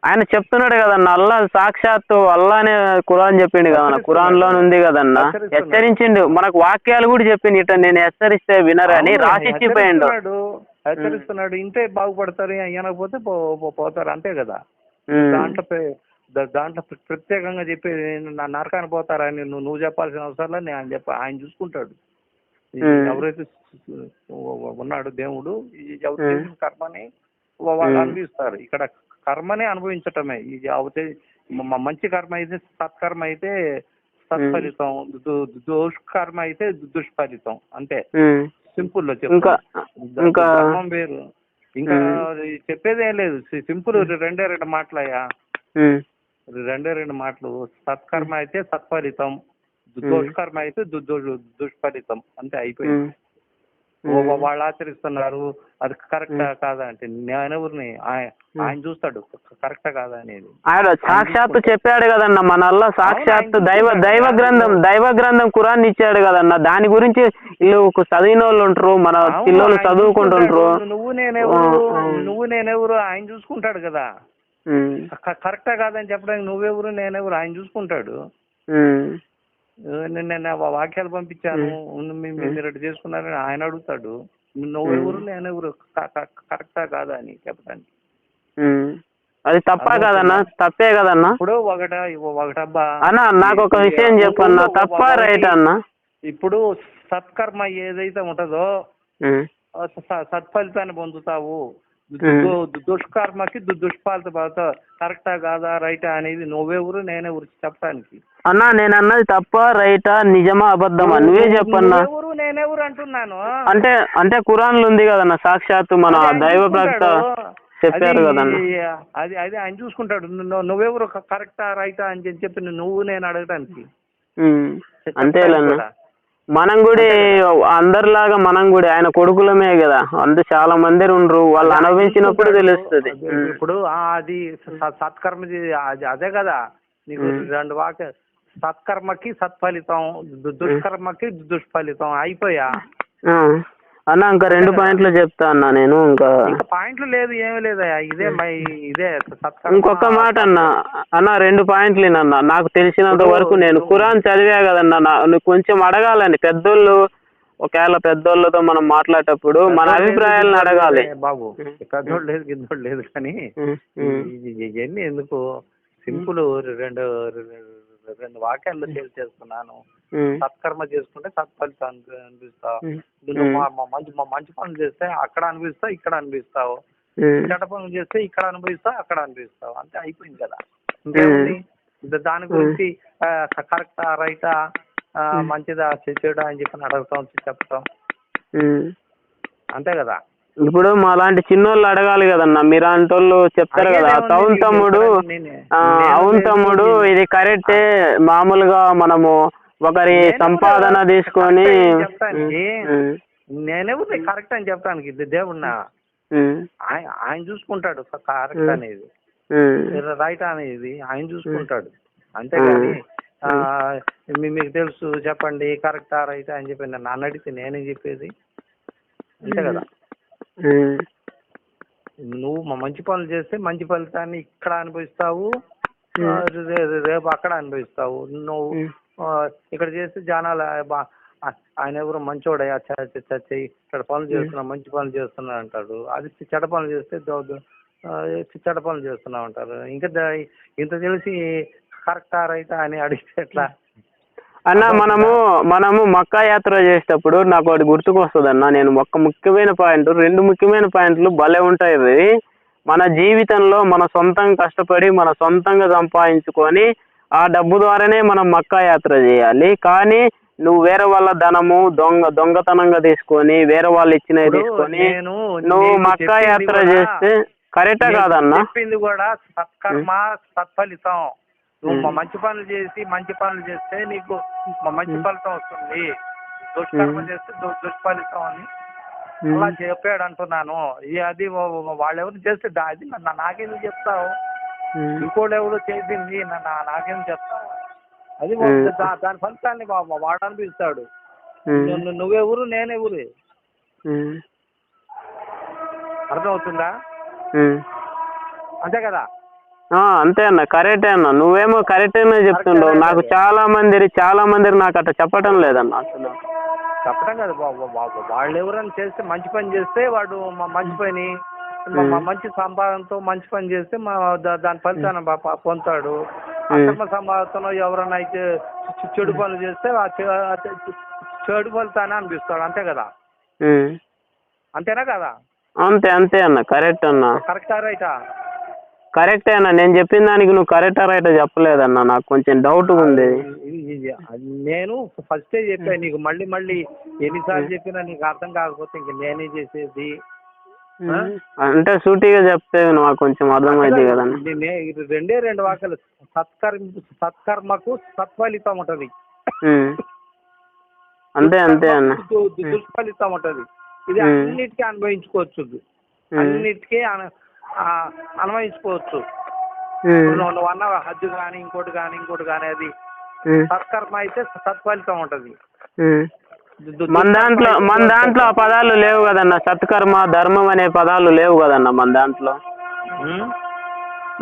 S1: ఆయన చెప్తున్నాడు కదన్న, అల్లా సాక్షాత్తు అల్లానే ఖురాన్ చెప్పిండు కదన్న, ఖురాన్లో ఉంది కదన్న, హెచ్చరించిండు. మనకు వాక్యాలు కూడా చెప్పిండు, ఇట్లా నేను హెచ్చరిస్తే వినరని రాసిచ్చిపోయిండు.
S2: హెచ్చరిస్తున్నాడు. ఇంటే బాగుపడతారు, అనకపోతే పోతారు, అంతే కదా. దాంట్లో ప్రత్యేకంగా చెప్పేది నా నరకాన్ని పోతారని నువ్వు చెప్పాల్సిన అవసరం లేదు. ఆయన చూసుకుంటాడు. ఎవరైతే ఉన్నాడు దేవుడు, ఎవరు చేసిన కర్మని వాళ్ళు అనుభవిస్తారు. ఇక్కడ కర్మనే అనుభవించటమే. ఇది అవుతే మంచి కర్మ అయితే సత్కర్మ అయితే సత్ఫలితం, దుష్కర్మ అయితే దుష్ఫలితం, అంతే. సింపుల్ లో ధర్మం వేరు. ఇంకా చెప్పేది ఏం లేదు, సింపుల్. 2 మాటలయ్యా, 2 మాటలు. సత్కర్మ అయితే సత్ఫలితం, దుష్కర్మ అయితే దుష్ఫలితం, అంతే, అయిపోయింది. వాళ్ళు ఆచరిస్తున్నారు, అది కరెక్టా కాదా అంటే నేనెవరిని? ఆయన చూస్తాడు కరెక్టా కాదా అనేది.
S1: ఆయన సాక్షాత్తు చెప్పాడు కదన్న, మన అల్లా సాక్షాత్తు దైవ గ్రంథం ఖురాన్ ఇచ్చాడు కదన్న. దాని గురించి వీళ్ళు చదివిన వాళ్ళు ఉంటారు, మన పిల్లలు చదువుకుంటుంటారు.
S2: నువ్వు నేనెవరు? ఆయన చూసుకుంటాడు కదా. కరెక్టా కాదని చెప్పడానికి నువ్వెవరు నేనెవరు? ఆయన చూసుకుంటాడు. నేను వాక్యాలు పంపించాను, మీరు చేసుకున్నారని ఆయన అడుగుతాడు. నువ్వెవరు నేనెవరు కరెక్టా కాదా అని చెప్పడానికి.
S1: అది తప్పా కదన్నా? తప్పే కదన్నా.
S2: ఇప్పుడు ఒకటబ్బా
S1: అన్న నాకు ఒక విషయం చెప్పన్నా, తప్పా రైట్ అన్న? ఇప్పుడు
S2: సత్కర్మ ఏదైతే ఉంటుందో సత్ఫలితాన్ని పొందుతావు, దుష్కర్మకి దుష్ఫలిత పడతావు. కరెక్టా కాదా రైటా అనేది నువ్వెవరు నేనెవరు చెప్పడానికి?
S1: అన్నా నేను అన్నది తప్పా రైటా, నిజమా అబద్ధమా నువ్వే చెప్పన్నా.
S2: ఎవరు నేనెవరు అంటున్నాను.
S1: అంటే అంటే ఖురాన్లో ఉంది కదన్నా, సాక్షాత్తు మన దైవ ప్రవక్త చెప్పారు కదన్నా.
S2: అది అది ఆయన చూసుకుంటాడు. నువ్వెవరు కరెక్టా రైటా అని చెప్పి నువ్వు నేను అడగటానికి.
S1: అంతేలేన్నా. మనం కూడా అందరిలాగా మనం కూడా ఆయన కొడుకులమే కదా, అంతే చాలా మంది ఉండరు, వాళ్ళు అనుభవించినప్పుడు తెలుస్తుంది.
S2: ఇప్పుడు అది సత్కర్మది అదే కదా నీకు రెండు వాక్య, సత్కర్మకి సత్ఫలితం, దుష్కర్మకి దుష్ఫలితం అయిపోయా
S1: అన్న. ఇంకా 2 పాయింట్లు చెప్తా అన్న నేను. ఇంకా
S2: పాయింట్లు లేదు, ఏమీ లేదా, ఇదే ఇదే
S1: ఇంకొక మాట అన్న 2 పాయింట్లు అన్న. నాకు తెలిసినంత వరకు నేను ఖురాన్ చదివా కదన్నా, నువ్వు కొంచెం అడగాలని పెద్దోళ్ళు, ఒకవేళ పెద్దోళ్ళతో మనం మాట్లాడేటప్పుడు మన అభిప్రాయాలను అడగాలి
S2: బాబు. పెద్దోళ్ళు లేదు గిద్దోళ్ళు లేదు కానీ ఇవన్నీ ఎందుకు, సింపుల్ రెండు వాక్యాల్లో చేస్తున్నాను. సత్కర్మ చేసుకుంటే సత్ఫలితం అనిపిస్తావు, మంచి పనులు చేస్తే అక్కడ అనిపిస్తావు, ఇక్కడ అనిపిస్తావు, చెడ్డ పనులు చేస్తే ఇక్కడ అనుభవిస్తావు, అక్కడ అనిపిస్తావు, అంతే అయిపోయింది కదా. ఇంకేముంది దాని గురించి కరెక్టా రైటా, మంచిదా చెడా అని చెప్పి అడగతాం, చెప్తాం, అంతే కదా.
S1: ఇప్పుడు మా లాంటి చిన్నోళ్ళు అడగాలి కదన్నా, మీలాంటి వాళ్ళు చెప్తారు కదా అవును తమ్ముడు ఇది కరెక్టే, మామూలుగా మనము ఒకరి సంపాదన తీసుకొని
S2: నేనెవరు కరెక్ట్ అని చెప్పడానికి, దేవుడినా ఆయన చూసుకుంటాడు కరెక్ట్ అనేది రైట్ అనేది ఆయన చూసుకుంటాడు, అంతేగాని మీకు తెలుసు చెప్పండి కరెక్టా రైటా అని చెప్పి నన్ను అడిగితే నేనేం చెప్పేది, అంతే కదా. నువ్వు మంచి పనులు చేస్తే మంచి ఫలితాన్ని ఇక్కడ అనుభవిస్తావు, రేపు అక్కడ అనుభవిస్తావు. నువ్వు ఇక్కడ చేస్తే జనాలు ఆయన ఎవరు మంచోడయ్యా చెయ్యి ఇక్కడ పనులు చేస్తున్నా మంచి పనులు చేస్తున్నా అంటాడు, అది చెడ్డ పనులు చేస్తే చెడ్డ పనులు చేస్తున్నావు అంటారు. ఇంకా ఇంత తెలిసి కరెక్టా రైటా అని అడిగితే ఎట్లా
S1: అన్న? మనము మక్కా యాత్ర చేసేటప్పుడు నాకు ఒకటి గుర్తుకొస్తుంది అన్న. నేను ఒక ముఖ్యమైన పాయింట్, 2 ముఖ్యమైన పాయింట్లు భలే ఉంటాయి. ఇవి మన జీవితంలో మన సొంతంగా కష్టపడి మన సొంతంగా సంపాదించుకొని ఆ డబ్బు ద్వారానే మనం మక్కా యాత్ర చేయాలి. కానీ నువ్వు వేరే వాళ్ళ ధనము దొంగతనంగా తీసుకొని వేరే వాళ్ళు ఇచ్చినవి తీసుకొని నువ్వు మక్కా యాత్ర చేస్తే కరెక్టా కాదన్నా?
S2: చెప్పింది కూడా సత్కర్మ సత్ఫలితం. నువ్వు మంచి పనులు చేసి మంచి పనులు చేస్తే నీకు మంచి ఫలితం వస్తుంది, దుష్కర్మ చేస్తే దుష్ఫలితం అని అలా చెప్పాడు అంటున్నాను. అది వాళ్ళెవరు చేస్తే అది నాకెందుకు చెప్తావు, ఇంకోళ్ళు ఎవరు చేసింది నాకేం చెప్తావు, అది దాని ఫలితాన్ని వాడు అనిపిస్తాడు. నువ్వెవరు నేనెవరు, అర్థమవుతుందా? అంతే కదా.
S1: అంతే అన్న, కరెక్టే అన్న. నువ్వేమో కరెక్టేనే చెప్తుండవు. నాకు చాలా మంది నాకు అట్లా చెప్పటం లేదన్న. అసలు
S2: చెప్పడం కదా, వాళ్ళు ఎవరైనా చేస్తే మంచి పని చేస్తే వాడు మంచి పని మంచి సంపాదనతో మంచి పని చేస్తే దాని ఫలితాన్ని పొందుతాడు. అక్రమ సంపాదనతో ఎవరైనా అయితే చెడు పనులు చేస్తే చెడు ఫలితాన్ని అనిపిస్తాడు, అంతే కదా. అంతేనా కదా?
S1: అంతే అన్న, కరెక్ట్ అన్న.
S2: కరెక్టా రైటా?
S1: కరెక్టే అన్న. నేను చెప్పిన దానికి నువ్వు కరెక్టా రైటా చెప్పలేదన్న, నాకు కొంచెం డౌట్ ఉంది.
S2: నేను ఫస్టే చెప్పాను నీకు, మళ్ళీ ఎన్నిసార్లు చెప్పినా నీకు అర్థం కాకపోతే ఇంక నేనే చేసేది.
S1: అంటే సూటిగా చెప్తే నాకు కొంచెం అర్థమైంది కదన్న.
S2: 2 వాక్యాలు, సత్కర్మకు సత్ఫలితం ఉంటది,
S1: అంతే అన్న.
S2: దుష్ఫలితం ఉంటది. ఇది అన్నిటికీ అనుభవించుకోవచ్చు, అన్నిటికీ అన్వయించుకోవచ్చు. నువ్వు అన్న హజ్జు కానీ ఇంకోటి కానీ అది సత్కర్మ అయితే సత్ఫలితం ఉంటది.
S1: మన దాంట్లో ఆ పదాలు లేవు కదన్న, సత్కర్మ ధర్మం అనే పదాలు లేవు కదన్న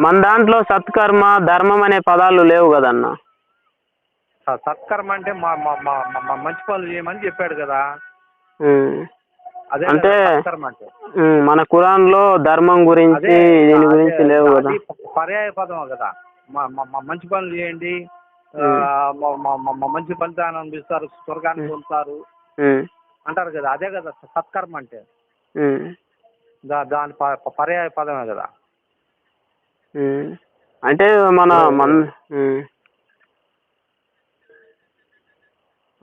S1: మన దాంట్లో సత్కర్మ ధర్మం అనే పదాలు లేవు కదన్న.
S2: సత్కర్మ అంటే మంచి పనులు చేయమని చెప్పాడు కదా, అదే
S1: అంటే
S2: కదా సత్కర్మ అంటే.
S1: మన ఖురాన్లో ధర్మం గురించి
S2: అదే
S1: దీని గురించి లేవు కదా.
S2: అది పర్యాయ పదం కదా. మంచి పనులు చేయండి, మంచి ఫలితాన్ని అనిపిస్తారు, స్వర్గాన్ని పొందుతారు అంటారు కదా. అదే కదా సత్కర్మ అంటే. దాని పర్యాయ పదమే కదా.
S1: అంటే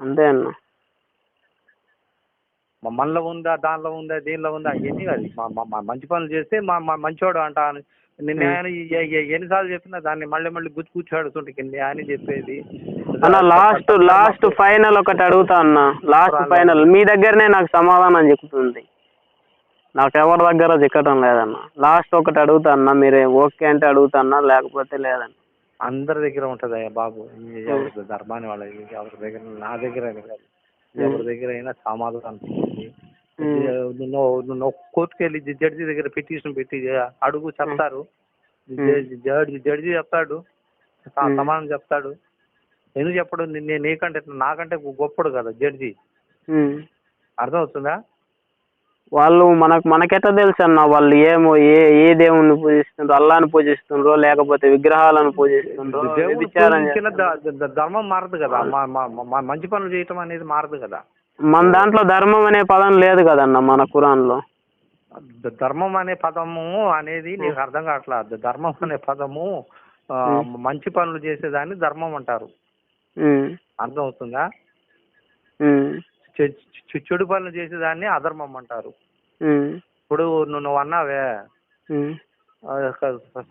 S1: అంతే అన్న.
S2: మనలో ఉందా, దానిలో ఉందా, దీనిలో ఉందా, అవన్నీ కాదు. మంచి పనులు చేస్తే మంచోడు అంట. నిన్న ఆయన ఎన్నిసార్లు చెప్పినా దాన్ని మళ్ళీ మళ్ళీ కూర్చోడుతుంటే ఆయన చెప్పేది.
S1: అన్న లాస్ట్ ఫైనల్ ఒకటి అడుగుతా అన్న. లాస్ట్ ఫైనల్ మీ దగ్గరనే నాకు సమాధానం చెప్తుంది, నాకు ఎవరి దగ్గర చిక్కటం లేదన్న. లాస్ట్ ఒకటి అడుగుతా అన్న, మీరు ఓకే అంటే అడుగుతా అన్న, లేకపోతే లేదన్న.
S2: అందరి దగ్గర ఉంటుంది బాబు. ఎవరి ధర్మాన్ని వాళ్ళ ఎవరి దగ్గర, నా దగ్గర కాదు, ఎవరి దగ్గర అయినా సమాధానం ఉంటుంది. నువ్వు కోర్టుకు వెళ్ళి జడ్జి దగ్గర పిటిషన్ పెట్టి అడుగు, చెప్తారు. జడ్జి చెప్తాడు, సమాధానం చెప్తాడు. ఎందుకు చెప్పడు? నీకంటే నాకంటే గొప్పడు కదా జడ్జి. అర్థమవుతుందా?
S1: వాళ్ళు మనకెట్లా తెలుసు అన్న వాళ్ళు ఏ దేవుణ్ణి పూజిస్తుండ్రో, అల్లాని పూజిస్తుండ్రో లేకపోతే విగ్రహాలను పూజిస్తుండ్రో?
S2: ధర్మం మారదు కదా. మంచి పనులు చేయటం అనేది మారదు కదా.
S1: మన దాంట్లో ధర్మం అనే పదం లేదు కదన్న మన ఖురాన్లో.
S2: ధర్మం అనే పదము అనేది నీకు అర్థం కావట్లేదు. ధర్మం అనే పదము మంచి పనులు చేసేదాన్ని ధర్మం అంటారు. అర్థమవుతుందా? చెడు పనులు చేసేదాన్ని అధర్మం అంటారు. ఇప్పుడు నువ్వు అన్నావే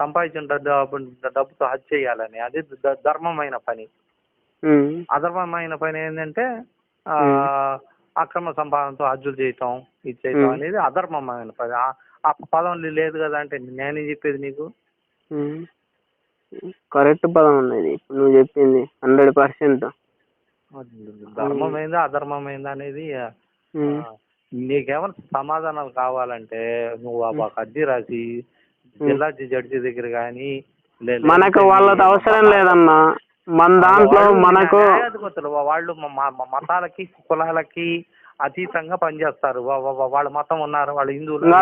S2: సంపాదించిన డబ్బుతో హత్య చేయాలని, అది ధర్మమైన పని. అధర్మమైన పని ఏంటంటే అక్రమ సంపాదనతో హజ్జులు చేయటం, ఇది చేయటం అనేది అధర్మమైన పని. ఆ పదం లేదు కదా. అంటే నేనే చెప్పేది నీకు
S1: కరెక్ట్ పదం ఉన్నది నువ్వు చెప్పింది 100%.
S2: ధర్మమైందా అధర్మమైందా అనేది నీకేమైనా సమాధానాలు కావాలంటే నువ్వు ఒక అర్జీ రాసి జిల్లా జడ్జి దగ్గర కానీ,
S1: మనకు వాళ్ళతో అవసరం లేదన్నా. మన దాంట్లో మనకు
S2: వాళ్ళు మతాలకి కులాలకి అతీతంగా పనిచేస్తారు. వాళ్ళ మతం ఉన్నారు, వాళ్ళు హిందువులు.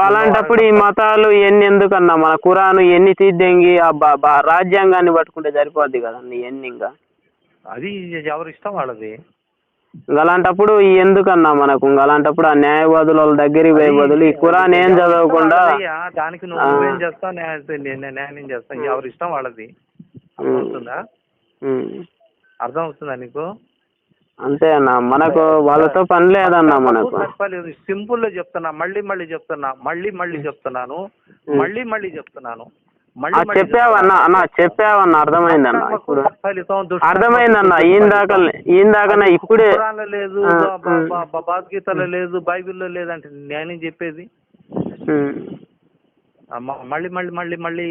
S1: అలాంటప్పుడు ఈ మతాలు ఎన్ని ఎందుకన్నా? మన ఖురాను ఎన్ని తీద్దంగి రాజ్యాంగాన్ని పట్టుకుంటే సరిపోద్ది కదండి ఎన్ని. ఇంకా
S2: అది ఎవరి ఇష్టం వాళ్ళది.
S1: అలాంటప్పుడు ఎందుకన్నా మనకు? అలాంటప్పుడు ఆ న్యాయవాదుల దగ్గరికి పోయే బదులు ఈ ఖురాన్ ఏం చదవకుండా
S2: దానికి నువ్వేం చేస్తావు, న్యాయం చేస్తావు. ఎవరి ఇష్టం వాళ్ళది. అర్థమవుతుందా? అర్థమవుతుందా నీకు?
S1: అంతే అన్న, మనకు వాళ్ళతో పని లేదన్నా. మనకు
S2: సింపుల్ గా చెప్తున్నా, మళ్ళీ మళ్ళీ చెప్తున్నాను,
S1: చెప్పావన్నా అర్థమైందన్న. ఇప్పుడు అర్థమైందన్న. ఈందాకన్నా ఇప్పుడే
S2: లేదు, భగవద్గీతలో లేదు, బైబిల్లో లేదంటే నేను చెప్పేది. మళ్ళీ మళ్ళీ మళ్ళీ మళ్ళీ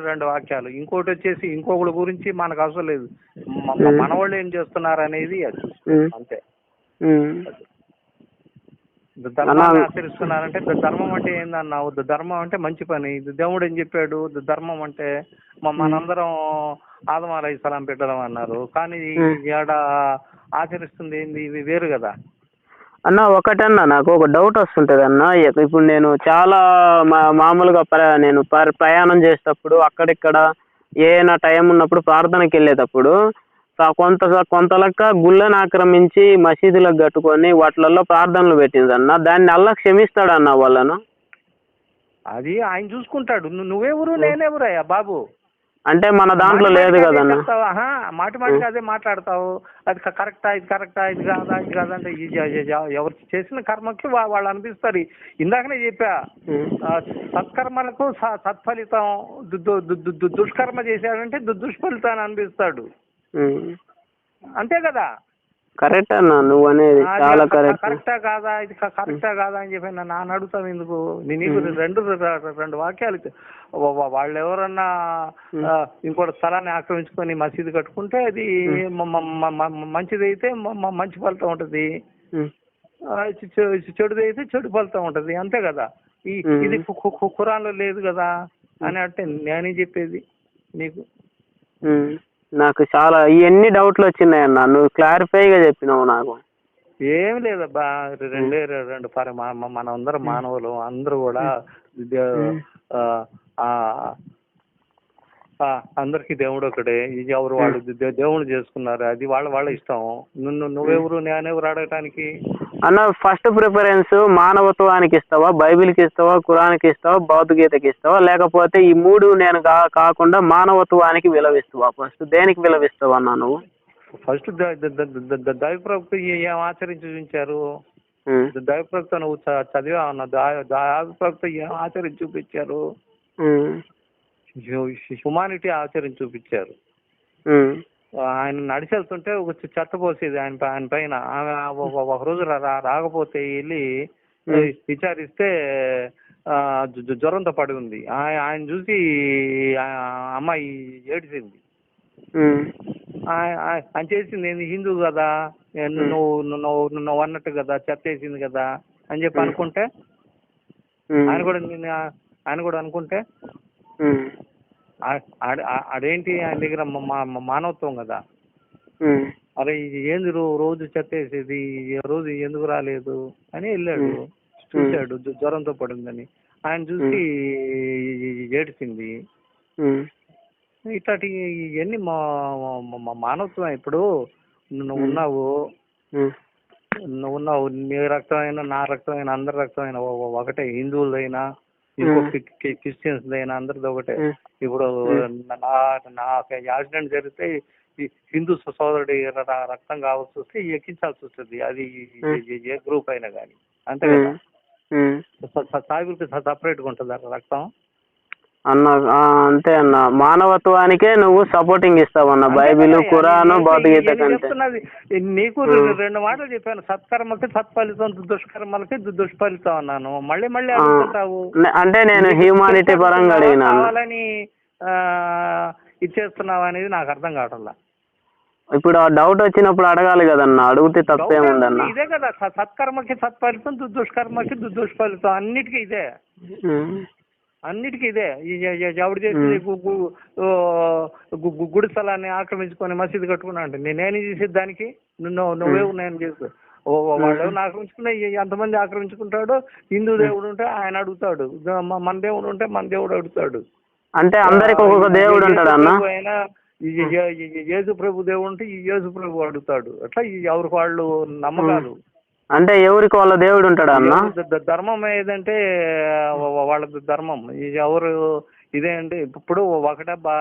S2: రెండు వాక్యాలు. ఇంకోటి వచ్చేసి ఇంకొకటి గురించి మనకు అవసరం లేదు. మన వాళ్ళు ఏం చేస్తున్నారు అనేది అది అంతే. ధర్మాన్ని ఆచరిస్తున్నారంటే ధర్మం అంటే ఏందన్నావు? ధర్మం అంటే మంచి పని. దేవుడు ఏం చెప్పాడు? ధర్మం అంటే మనందరం ఆదం అలైహిస్సలాం పెట్టడం అన్నారు. కానీ ఏడ ఆచరిస్తుంది ఏంది? ఇవి వేరు కదా
S1: అన్న. ఒకటన్నా నాకు ఒక డౌట్ వస్తుంటుంది అన్న. ఇప్పుడు నేను చాలా మామూలుగా నేను ప్రయాణం చేసేటప్పుడు అక్కడిక్కడ ఏమైనా టైం ఉన్నప్పుడు ప్రార్థనకి వెళ్ళేటప్పుడు కొంత లెక్క గుళ్ళను ఆక్రమించి మసీదులకు కట్టుకొని వాటిలలో ప్రార్థనలు పెట్టిందన్న. దాన్ని అల్లా క్షమిస్తాడన్న వాళ్ళను?
S2: అది ఆయన చూసుకుంటాడు. నువ్వెవరు, నేనెవరయ్యా బాబు?
S1: అంటే మన దాంట్లో లేదు కదన్న.
S2: మాటిమాటికి అదే మాట్లాడతావు. అది కరెక్టా, ఇది కరెక్టా, ఇది కాదా, ఇది కాదంటే ఎవరు చేసిన కర్మకి వాళ్ళు అనిపిస్తారు. ఇందాకనే చెప్పా, సత్కర్మలకు సత్ఫలితం, దుష్కర్మ చేశాడంటే దుష్ఫలితాన్ని అనిపిస్తాడు. అంతే కదా?
S1: కరెక్ట్ అన్న, నువ్వు అనేది చాలా కరెక్ట్.
S2: కరెక్టా కాదా, ఇది కరెక్టా కాదా అని చెప్పి నన్ను అడుగుతావు ఎందుకు? నీకు రెండు వాక్యాలు. వాళ్ళు ఎవరన్నా ఇంకోటి స్థలాన్ని ఆక్రమించుకొని మసీదు కట్టుకుంటే అది మంచిదైతే మంచి ఫలితం ఉంటుంది, చెడుదైతే చెడు ఫలితం ఉంటుంది. అంతే కదా? ఇది ఖురాన్లో లేదు కదా అని అంటే నేనే చెప్పేది నీకు.
S1: నాకు చాలా ఇవన్నీ డౌట్లు వచ్చినాయన్న, నువ్వు క్లారిఫైగా చెప్పినావు నాకు.
S2: ఏమి లేదబ్బా, రెండే రెండు మన అందరం మానవులు అందరూ కూడా ఆ, ఆ, అందరికి దేవుడు ఒకటే. ఇది ఎవరు వాళ్ళు దేవుడు చేసుకున్నారు, అది వాళ్ళ ఇష్టం. నువ్వెవరు నేనెవరు అడగటానికి?
S1: అన్న ఫస్ట్ ప్రిఫరెన్స్ మానవత్వానికి ఇస్తావా, బైబిల్కి ఇస్తావా, ఖురాన్కి ఇస్తావా, భగవద్గీతకి ఇస్తావా, లేకపోతే ఈ మూడు నేను కాకుండా మానవత్వానికి విలువిస్తావా? ఫస్ట్ దేనికి విలువిస్తావా అన్న నువ్వు?
S2: ఫస్ట్ దైవప్రవక్త ఏం ఆచరించి చూపించారు? దైవప్రవక్త నువ్వు చదివా అన్న? దైవప్రవక్త ఏం ఆచరించి చూపించారు? హ్యుమానిటీ ఆచరించి చూపించారు. ఆయన నడిచెళ్తుంటే ఒక చెత్త పోసేది ఆయన పైన. ఆమె ఒక రోజు రాకపోతే వెళ్ళి విచారిస్తే జ్వరంతో పడి ఉంది. ఆయన చూసి అమ్మాయి ఏడిసింది. ఆయన చేసింది ఏంది? హిందూ కదా, నువ్వు అన్నట్టు కదా, చెత్త వేసింది కదా అని చెప్పి అనుకుంటే, ఆయన కూడా అనుకుంటే అదేంటి ఆయన దగ్గర మానవత్వం కదా. అరే ఏంది రోజు చెత్త వేసేది, రోజు ఎందుకు రాలేదు అని వెళ్ళాడు, చూశాడు జ్వరంతో పడిందని. ఆయన చూసి ఏడిసింది. ఇట్లాంటి ఇవన్నీ మానవత్వం. ఇప్పుడు నువ్వు ఉన్నావు, నీ రక్తమైనా నా రక్తమైనా అందరి రక్తమైనా ఒకటే. హిందువులైనా ఇంకో క్రిస్టియన్స్ అయినా అందరిది ఒకటే. ఇప్పుడు నాకు యాక్సిడెంట్ జరిగితే హిందూ సోదరుడి రక్తం కావాల్సి వస్తే ఎక్కించాల్సి వస్తుంది, అది ఏ గ్రూప్ అయినా కానీ. అంతే కదా. సాయిబులకి సపరేట్గా ఉంటుంది రక్తం
S1: అన్న. అంతే అన్న, మానవత్వానికే నువ్వు సపోర్టింగ్ ఇస్తావు అన్న, బైబిల్, ఖురాన్, భగవద్గీత కంటే.
S2: చెప్తున్నది నీకు రెండు మాటలు చెప్పాను. సత్కర్మకి సత్ఫలితం, దుష్కర్మలకి దుష్ఫలితం అన్నాను. మళ్ళీ అడుగుతుంటావు.
S1: అంటే నేను హ్యూమానిటీ పరంగా అడిగినా.
S2: కావాలని ఇచ్చేస్తున్నావు అనేది నాకు అర్థం కావట్లా.
S1: ఇప్పుడు ఆ డౌట్ వచ్చినప్పుడు అడగాలి కదన్నా, అడిగితే తప్పేముందన్న.
S2: ఇదే కదా, సత్కర్మకి సత్ఫలితం, దుష్కర్మకి దుష్ఫలితం, అన్నిటికీ ఇదే. ఎవడు చేసి గుడి స్థలాన్ని ఆక్రమించుకొని మసీదు కట్టుకున్నా అంటే నేనేం చేసేది దానికి? నువ్వేవు నేను చేస్తా. వాళ్ళు ఆక్రమించుకున్నా ఎంతమంది ఆక్రమించుకుంటాడో. హిందూ దేవుడు ఉంటే ఆయన అడుగుతాడు, మన దేవుడు ఉంటే మన దేవుడు అడుగుతాడు.
S1: అంటే అందరికి ఒక్కొక్క దేవుడు ఉంటాడు అన్న.
S2: అయినా యేసు ప్రభు దేవుడు ఉంటే ఈ యేసు ప్రభు అడుగుతాడు. అట్లా ఎవరికి వాళ్ళు నమ్మకాలు.
S1: అంటే ఎవరికి వాళ్ళ దేవుడు ఉంటాడు అన్న.
S2: ధర్మం ఏదంటే వాళ్ళ ధర్మం. ఎవరు ఇదే అంటే ఇప్పుడు ఒకటబ్బా,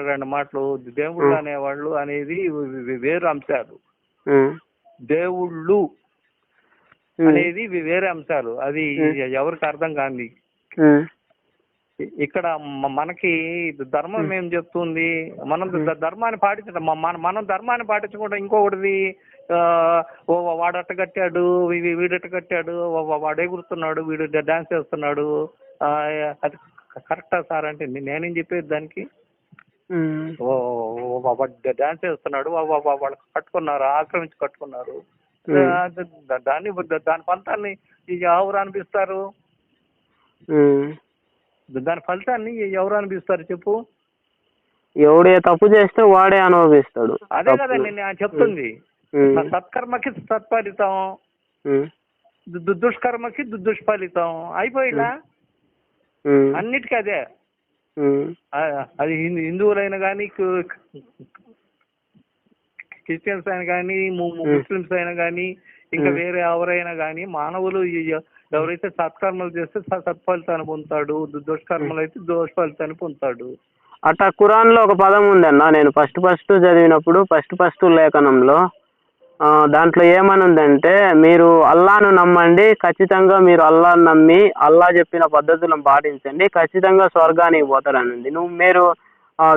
S2: రెండు మాటలు. దేవుళ్ళు అనేవాళ్ళు అనేది వేరు అంశాలు, దేవుళ్ళు అనేది వేరే అంశాలు. అది ఎవరికి అర్థం కాంది. ఇక్కడ మనకి ధర్మం ఏం చెప్తుంది? మనం ధర్మాన్ని పాటించడం. మనం ధర్మాన్ని పాటించకుండా ఇంకొకటిది వాడట్ట కట్టాడు, వీడట్ట కట్టాడు, వాడు ఎగురుతున్నాడు, వీడు డాన్స్ చేస్తున్నాడు, అది కరెక్టా సార్ అంటే నేనేం చెప్పేది దానికి? వాడు డాన్స్ చేస్తున్నాడు, వాళ్ళు కట్టుకున్నారు, ఆక్రమించి కట్టుకున్నారు. దాని ఫలితాన్ని ఎవరు అనిపిస్తారు? దాని ఫలితాన్ని ఎవరు అనిపిస్తారు చెప్పు?
S1: ఎవడే తప్పు చేస్తే వాడే అనుభవిస్తాడు.
S2: అదే కదా నేను చెప్తుంది. సత్కర్మకి సత్ఫలితం, దుష్కర్మకి దుష్ఫలితం. అయిపోయినా అన్నిటికీ అదే. అది హిందువులైనా కానీ, క్రిస్టియన్స్ అయినా కానీ, ముస్లిమ్స్ అయినా కానీ, ఇంకా వేరే ఎవరైనా కానీ, మానవులు ఎవరైతే సత్కర్మలు చేస్తే సత్ఫలితాన్ని పొందుతాడు, దుష్కర్మలు అయితే దుష్ఫలితాన్ని పొందుతాడు.
S1: అట్లా ఖురాన్ లో ఒక పదం ఉందన్న. నేను ఫస్ట్ చదివినప్పుడు ఫస్ట్ లేఖనంలో దాంట్లో ఏమని ఉందంటే, మీరు అల్లాను నమ్మండి, ఖచ్చితంగా మీరు అల్లాను నమ్మి అల్లా చెప్పిన పద్ధతులను పాటించండి, ఖచ్చితంగా స్వర్గానికి పోతారని ఉంది. మీరు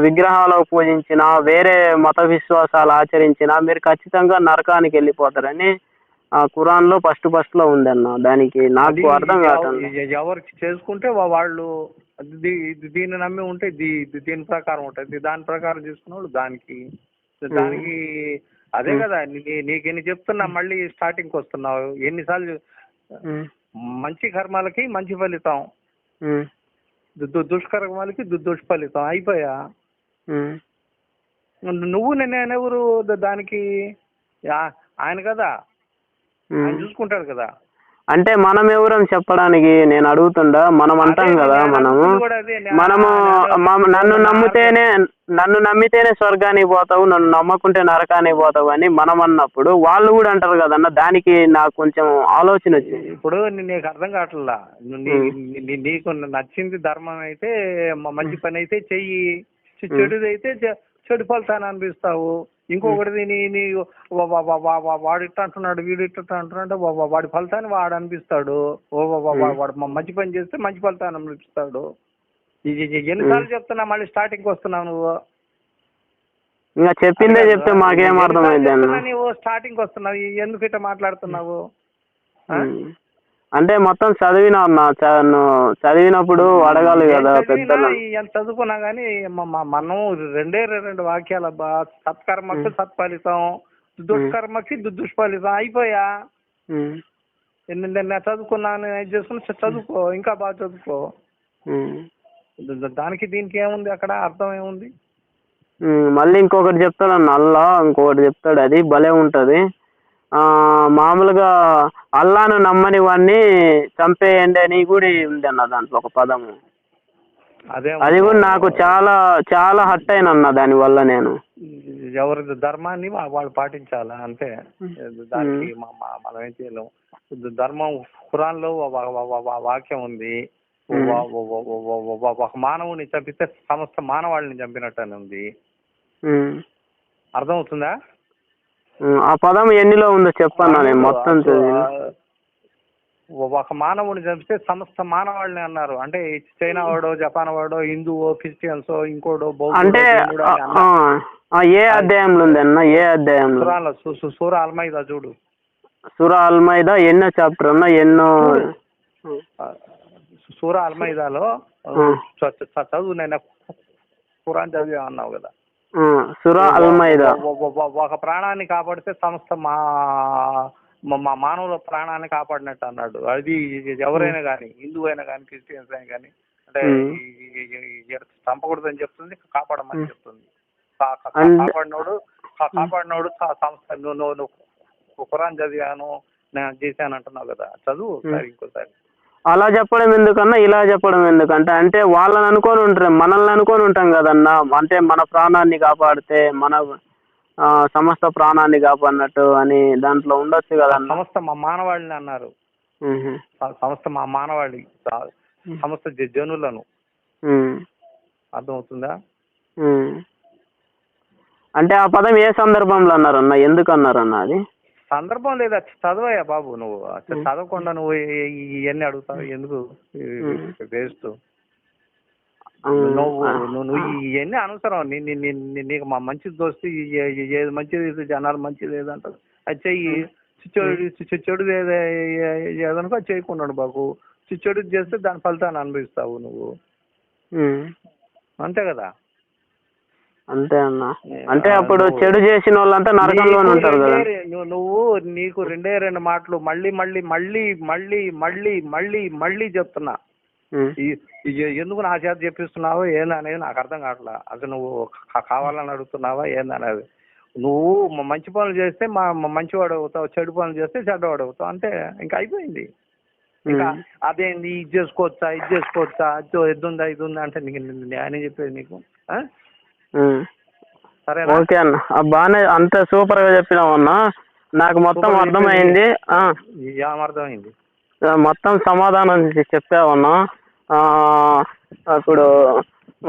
S1: విగ్రహాలకు పూజించినా, వేరే మత విశ్వాసాలు ఆచరించినా మీరు ఖచ్చితంగా నరకానికి వెళ్ళిపోతారని ఖురాన్ లో ఫస్ట్ లో ఉందన్న. దానికి నాకు అర్థం కాదు.
S2: ఎవరికి చేసుకుంటే వాళ్ళు దీన్ని నమ్మి ఉంటే దీని ప్రకారం ఉంటుంది, దాని ప్రకారం చేసుకున్న వాళ్ళు దానికి అదే కదా. నీకు ఎన్ని చెప్తున్నా మళ్ళీ స్టార్టింగ్కి వస్తున్నావు. ఎన్నిసార్లు మంచి కర్మాలకి మంచి ఫలితం, దుష్కర్మాలకి దుష్ఫలితం. అయిపోయా. నువ్వు నేనెవరు దానికి? ఆయన కదా ఆయన చూసుకుంటాడు కదా.
S1: అంటే మనం ఎవరం చెప్పడానికి నేను అడుగుతుండా, మనం అంటాం కదా మనము నన్ను నమ్మితేనే స్వర్గానికి పోతావు, నన్ను నమ్మకుంటే నరకానికి పోతావు అని మనం అన్నప్పుడు వాళ్ళు కూడా అంటారు కదన్న. దానికి నాకు కొంచెం ఆలోచన వచ్చింది.
S2: ఇప్పుడు నీకు అర్థం కావట్లా, నీకు నచ్చింది ధర్మం అయితే మంచి పని అయితే చెయ్యి, చెడుది అయితే చెడు ఫలితాన్ని అనిపిస్తావు. ఇంకొకటిది నీ వాడు ఇట్ట అంటున్నాడు, వీడు ఇట్ట అంటున్నాడు, వాడి ఫలితాన్ని వాడు అనిపిస్తాడు. వాడు మంచి పని చేస్తే మంచి ఫలితాన్ని అనిపిస్తాడు. ఎన్నిసార్లు చెప్తున్నా మళ్ళీ స్టార్టింగ్ వస్తున్నావు నువ్వు?
S1: ఇంకా చెప్పిందే చెప్తే మాకేం అర్థమైంది అన్న.
S2: నువ్వు స్టార్టింగ్ వస్తున్నావు, ఎందుకు ఇట్లా మాట్లాడుతున్నావు?
S1: అంటే మొత్తం చదివినా అన్న, చదివినప్పుడు అడగాలి కదా పెద్దలు.
S2: ఎంత చదువుకున్నా గానీ మనం రెండు వాక్యాలు అబ్బా, సత్కర్మకి సత్ఫలితం, దుష్కర్మకి దుష్ఫలితం. అయిపోయా, నేను చదువుకున్నాను, ఇది చేసుకుని చదువుకో, ఇంకా బాగా చదువుకో. దానికి దీనికి ఏముంది, అక్కడ అర్థం ఏముంది?
S1: మళ్ళీ ఇంకొకటి చెప్తాడు అన్న, అల్లా ఇంకొకటి చెప్తాడు, అది భలే ఉంటుంది. మామూలుగా అల్లాను నమ్మని వాడిని చంపేయండి అని కూడా ఉంది అన్న దాంట్లో ఒక పదము. అది కూడా నాకు చాలా చాలా హర్ట్ అయినా దానివల్ల. నేను
S2: ఎవరి ధర్మాన్ని వాళ్ళు పాటించాలా అంతే, దానికి మనం ఏం చేయలేము. ధర్మం ఖురాన్లో వాక్యం ఉంది, ఒక మానవుని చంపితే సమస్త మానవాళ్ళని చంపినట్టు అని ఉంది. అర్థమవుతుందా?
S1: ఆ పదం ఎన్నిలో ఉందో చెప్పన్నా, నేను మొత్తం
S2: ఒక మానవుని చంపితే సమస్త మానవాళ్ళని అన్నారు. అంటే చైనా వాడో, జపాన్ వాడో, హిందువో, క్రిస్టియన్సో, ఇంకోడో,
S1: అంటే ఏ అధ్యాయంలో ఉంది అన్న? ఏ అధ్యాయంలో?
S2: సూరా అల్మైదా చూడు.
S1: సూరా అల్మైదా ఎన్నో చాప్టర్ అన్న? ఎన్నో
S2: సూరా అల్మైదాలో చదువు, నేను ఖురాన్ చదివా అన్నావు కదా.
S1: సూరా అల్మైదా
S2: ఒక ప్రాణాన్ని కాపాడితే సమస్త మానవుల ప్రాణాన్ని కాపాడినట్టు అన్నాడు. అది ఎవరైనా కానీ, హిందువు అయినా కానీ, క్రిస్టియన్స్ అయినా కానీ, అంటే చంపకూడదని చెప్తుంది, కాపాడమని చెప్తుంది. కాపాడినోడు సంస్థ. నువ్వు ఖురాన్ చదివాను, నేను చేశాను అంటున్నావు కదా, చదువు ఒకసారి, ఇంకోసారి.
S1: అలా చెప్పడం ఎందుకన్నా, ఇలా చెప్పడం ఎందుకంటే, అంటే వాళ్ళని అనుకొని ఉంటారు, మనల్ని అనుకొని ఉంటాం కదన్నా. అంటే మన ప్రాణాన్ని కాపాడితే మన సమస్త ప్రాణాన్ని కాపాడినట్టు అని దాంట్లో ఉండొచ్చు కదన్నా.
S2: సమస్త మానవాళిని అన్నారు, సమస్త మానవాళి, సమస్త జనులను. అర్థమవుతుందా?
S1: అంటే ఆ పదం ఏ సందర్భంలో అన్నారన్నా, ఎందుకు అన్నారన్నా? అది
S2: సందర్భం లేదా, చదవయ్యా బాబు. నువ్వు చదవకుండా నువ్వు ఇవన్నీ అడుగుతావు ఎందుకు? వేస్ట్. నువ్వు ఇవన్నీ అనవసరం. నీకు మా మంచిది దోస్తే ఏది మంచిది, జనాలు మంచిది ఏదంటారు అది చెయ్యి. చెడు ఏదనుకో అది చేయకుండా బాబు. చెడు చేస్తే దాని ఫలితాన్ని అనుభవిస్తావు నువ్వు, అంతే కదా.
S1: అంతే అన్న. అంటే అప్పుడు చెడు చేసిన వాళ్ళంతా నరకంలోనే ఉంటారు కదా.
S2: నువ్వు నీకు రెండు మాటలు మళ్ళీ మళ్ళీ మళ్ళీ మళ్ళీ మళ్ళీ మళ్ళీ మళ్ళీ చెప్తున్నా. ఎందుకు నా చేత చెప్పిస్తున్నావో ఏందనేది నాకు అర్థం కావట్లా. అసలు నువ్వు కావాలని అడుగుతున్నావా ఏందనేది. నువ్వు మంచి పనులు చేస్తే మంచివాడు అవుతావు, చెడు పనులు చేస్తే చెడ్డవాడు అవుతావు, అంతే. ఇంకా అయిపోయింది. ఇంకా అదేంది, ఇది చేసుకోవచ్చా, ఇది చేసుకోవచ్చా, ఇది ఉందా, ఇది ఉందా అంటే ఆయన చెప్పేది నీకు.
S1: ఓకే అన్న, బాగానే అంత సూపర్ గా చెప్పినావు అన్న. నాకు మొత్తం అర్థమైంది.
S2: అర్థమైంది,
S1: మొత్తం సమాధానం చెప్పావన్నా. ఇప్పుడు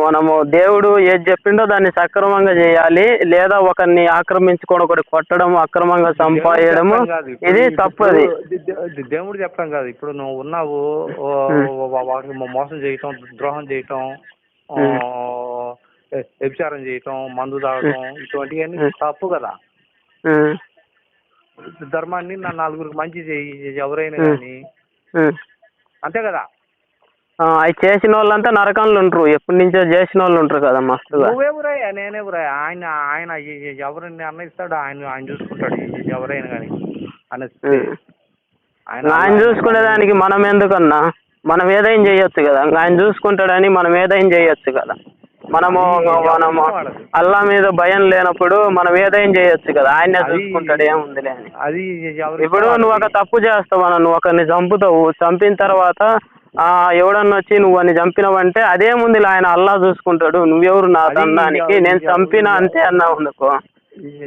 S1: మనము దేవుడు ఏది చెప్పిండో దాన్ని సక్రమంగా చేయాలి, లేదా ఒకరిని ఆక్రమించుకొని ఒకటి కొట్టడం, అక్రమంగా సంపాదించడము, ఇది తప్పది.
S2: దేవుడు చెప్పడం కాదు. ఇప్పుడు నువ్వు ఉన్నావు, వాడికి మోసం చేయటం, ద్రోహం చేయటం, వ్యభిచారం చేయటం, మందు తాగటం, ఇటువంటివన్నీ తప్పు కదా. ధర్మాన్ని నా నలుగురికి మంచి చేయి, ఎవరైనా కానీ, అంతే కదా.
S1: అవి చేసిన వాళ్ళంతా నరకంలో ఉంటారు, ఎప్పటి నుంచో చేసిన వాళ్ళు ఉంటారు కదా మస్తుగా.
S2: నువ్వెవరయ్యా, నేనెవరయ్యా? ఆయన ఎవరిని అన్నయిస్తాడు, ఆయన చూసుకుంటాడు, ఎవరైనా కానీ అన్నది.
S1: ఆయన చూసుకునేదానికి మనం ఎందుకన్నా, మనం ఏదైనా చేయొచ్చు కదా. ఆయన చూసుకుంటాడని మనం ఏదైనా చేయొచ్చు కదా. మనము అల్లా మీద భయం లేనప్పుడు మనం ఏదైనా చేయొచ్చు కదా, ఆయనే చూసుకుంటాడు ఏముందిలే అని.
S2: అది
S1: ఇప్పుడు నువ్వు ఒక తప్పు చేస్తావు, నువ్వు ఒకరిని చంపుతావు, చంపిన తర్వాత ఎవడన్నా వచ్చి నువ్వు అని చంపినవంటే అదేముంది, ఆయన అల్లా చూసుకుంటాడు, నువ్వెవరు నా తందానికి, నేను చంపినా అంతే అన్నావు అనుకో,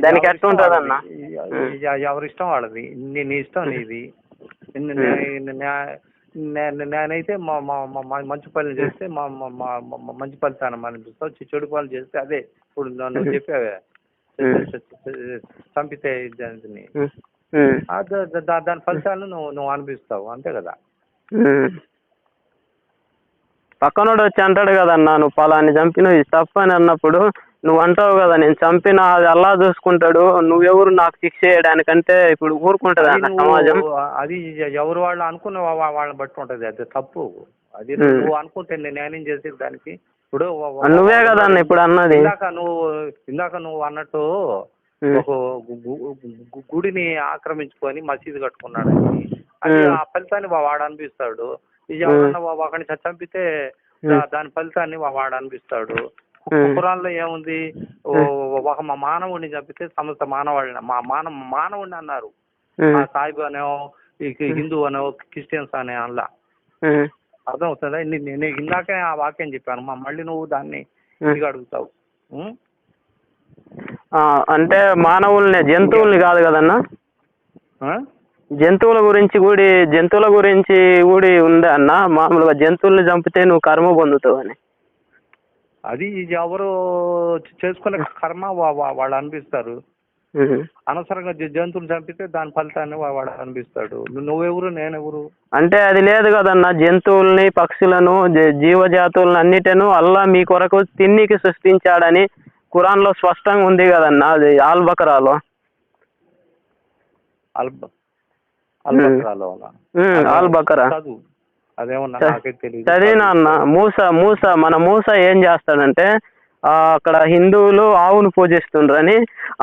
S1: దానికి ఎట్లా ఉంటుంది అన్న?
S2: ఎవరిష్టం వాళ్ళది, నీ ఇష్టం నీది. నేనైతే మంచి పనులు చేస్తే మంచి ఫలితాన్ని అనిపిస్తావు, చెడు పనులు చేస్తే అదే ఇప్పుడు నువ్వు చెప్పావే చంపితే దాని ఫలితాలను నువ్వు అనిపిస్తావు, అంతే కదా.
S1: పక్కనోడు వచ్చి అంటాడు కదన్నా, నువ్వు పలాన్ని చంపిన ఇది తప్పు అని అన్నప్పుడు నువ్వు అంటావు కదా, నేను చంపిన అది అల్లా చూసుకుంటాడు, నువ్వెవరు నాకు శిక్ష చేయడానికంటే ఇప్పుడు ఊరుకుంటది అన్న సమాజం.
S2: అది ఎవరు వాళ్ళు అనుకున్న వాళ్ళని బట్టి ఉంటది, అది తప్పు. అది నువ్వు అనుకుంటే నేనేం చేసేది దానికి. ఇప్పుడు
S1: నువ్వే కదన్న ఇప్పుడు అన్నది,
S2: ఇందాక నువ్వు అన్నట్టు ఒక గుడిని ఆక్రమించుకొని మసీదు కట్టుకున్నాడని, అది ఆ ఫలితాన్ని వాడు అనిపిస్తాడు. ఇది ఎవరన్నా ఒకరిని చంపితే దాని ఫలితాన్ని వాడు అనిపిస్తాడు. ఖురాన్లో ఏముంది, ఒక మానవుడిని చంపితే సమస్త మానవుడిని అన్నారు. సాయిబు అనో హిందూ అనో క్రిస్టియన్స్ అనే అలా అర్థం అవుతుందా? నేను ఇందాకే ఆ వాక్యం చెప్పాను, మళ్ళీ నువ్వు దాన్ని ఇది అడుగుతావు.
S1: అంటే మానవుల్ని, జంతువుల్ని కాదు కదన్నా, జంతువుల గురించి కూడా ఉందా అన్న? మామూలుగా జంతువుల్ని చంపితే నువ్వు కర్మ పొందుతావు అని.
S2: అది ఎవరు చేసుకునే కర్మ వాళ్ళు అనిపిస్తారు. అనవసరంగా జంతువులు చంపితే దాని ఫలితాన్ని వాడు అనిపిస్తాడు. నువ్వెవరు నేనెవరు
S1: అంటే అది లేదు కదన్నా. జంతువుల్ని, పక్షులను, జీవజాతువులను అన్నిటను అల్లా మీ కొరకు తిన్నికి సృష్టించాడని ఖురాన్లో స్పష్టంగా ఉంది కదన్నా. అది ఆల్ బకరాలో ఆల్ బకరా చదివినా అన్న. మూస ఏం చేస్తాడంటే, అక్కడ హిందువులు ఆవును పూజిస్తుండ్రని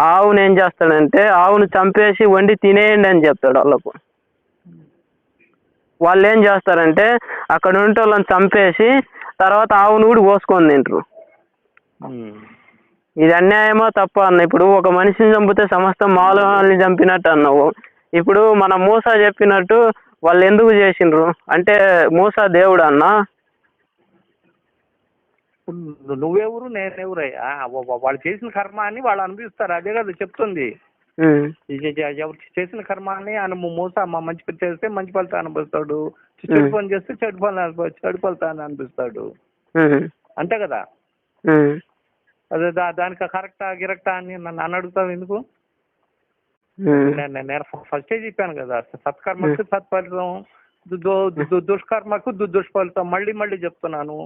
S1: ఆవును ఏం చేస్తాడంటే ఆవును చంపేసి వండి తినేయండి అని చెప్తాడు వాళ్ళకు. వాళ్ళు ఏం చేస్తారంటే అక్కడ ఉంటే వాళ్ళని చంపేసి తర్వాత ఆవును కూడా కోసుకొని తింటారు. ఇది అన్యాయమో తప్ప అన్న? ఇప్పుడు ఒక మనిషిని చంపితే సమస్త మానవాళ్ళని చంపినట్టు అన్నావు. ఇప్పుడు మన మూస చెప్పినట్టు వాళ్ళు ఎందుకు చేసిండ్రు అంటే, మూస దేవుడు అన్నా?
S2: నువ్వెవరు నేనెవరయ్యా? వాళ్ళు చేసిన కర్మాన్ని వాళ్ళు అనుభవిస్తారు, అదే కదా చెప్తుంది. ఎవరు చేసిన కర్మాన్ని ఆయన మూస మంచి పని చేస్తే మంచి ఫలితాన్ని అనిపిస్తాడు, చెడు పని చేస్తే చెడు ఫలితాన్ని అనిపిస్తాడు, అంతే కదా. అదే దానికి కరెక్టా గిరెక్టా అని నన్ను అడుగుతావు ఎందుకు? నేను ఫస్టే చెప్పాను కదా, సత్కర్మకు సత్ఫలితం, దుష్కర్మకు దుష్ఫలితం. మళ్ళీ చెప్తున్నాను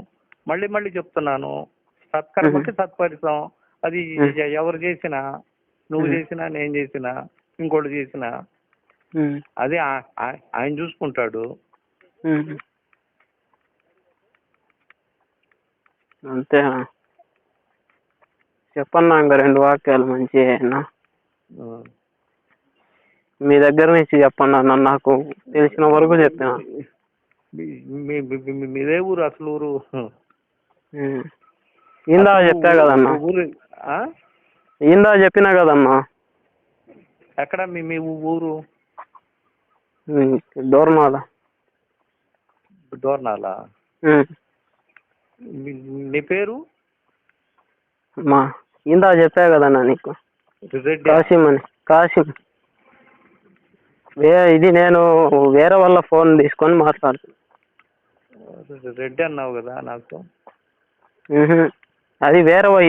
S2: సత్కర్మకి సత్ఫలితం. అది ఎవరు చేసినా, నువ్వు చేసినా, నేను చేసినా, ఇంకోటి చేసినా అదే ఆయన చూసుకుంటాడు.
S1: అంతే. చెప్పన్నా ఇంకా 2 వాక్యాలు మంచి మీ దగ్గర నుంచి చెప్పండి అన్న, నాకు తెలిసిన వరకు చెప్పిన.
S2: మీదే ఊరు? అసలు ఊరు
S1: ఇందా చెప్పా కదన్నా, ఇందా చెప్పినా కదన్నా.
S2: ఎక్కడ మీ ఊరు?
S1: డోర్నాల.
S2: నీ పేరు?
S1: ఇందా చెప్పా కదన్నా నీకు, కాసిం అని. కాసిం. ఇది నేను వేరే వాళ్ళ ఫోన్ తీసుకొని మాట్లాడుతున్నా.
S2: రెడ్డి అన్నావు కదా నాకు.
S1: అది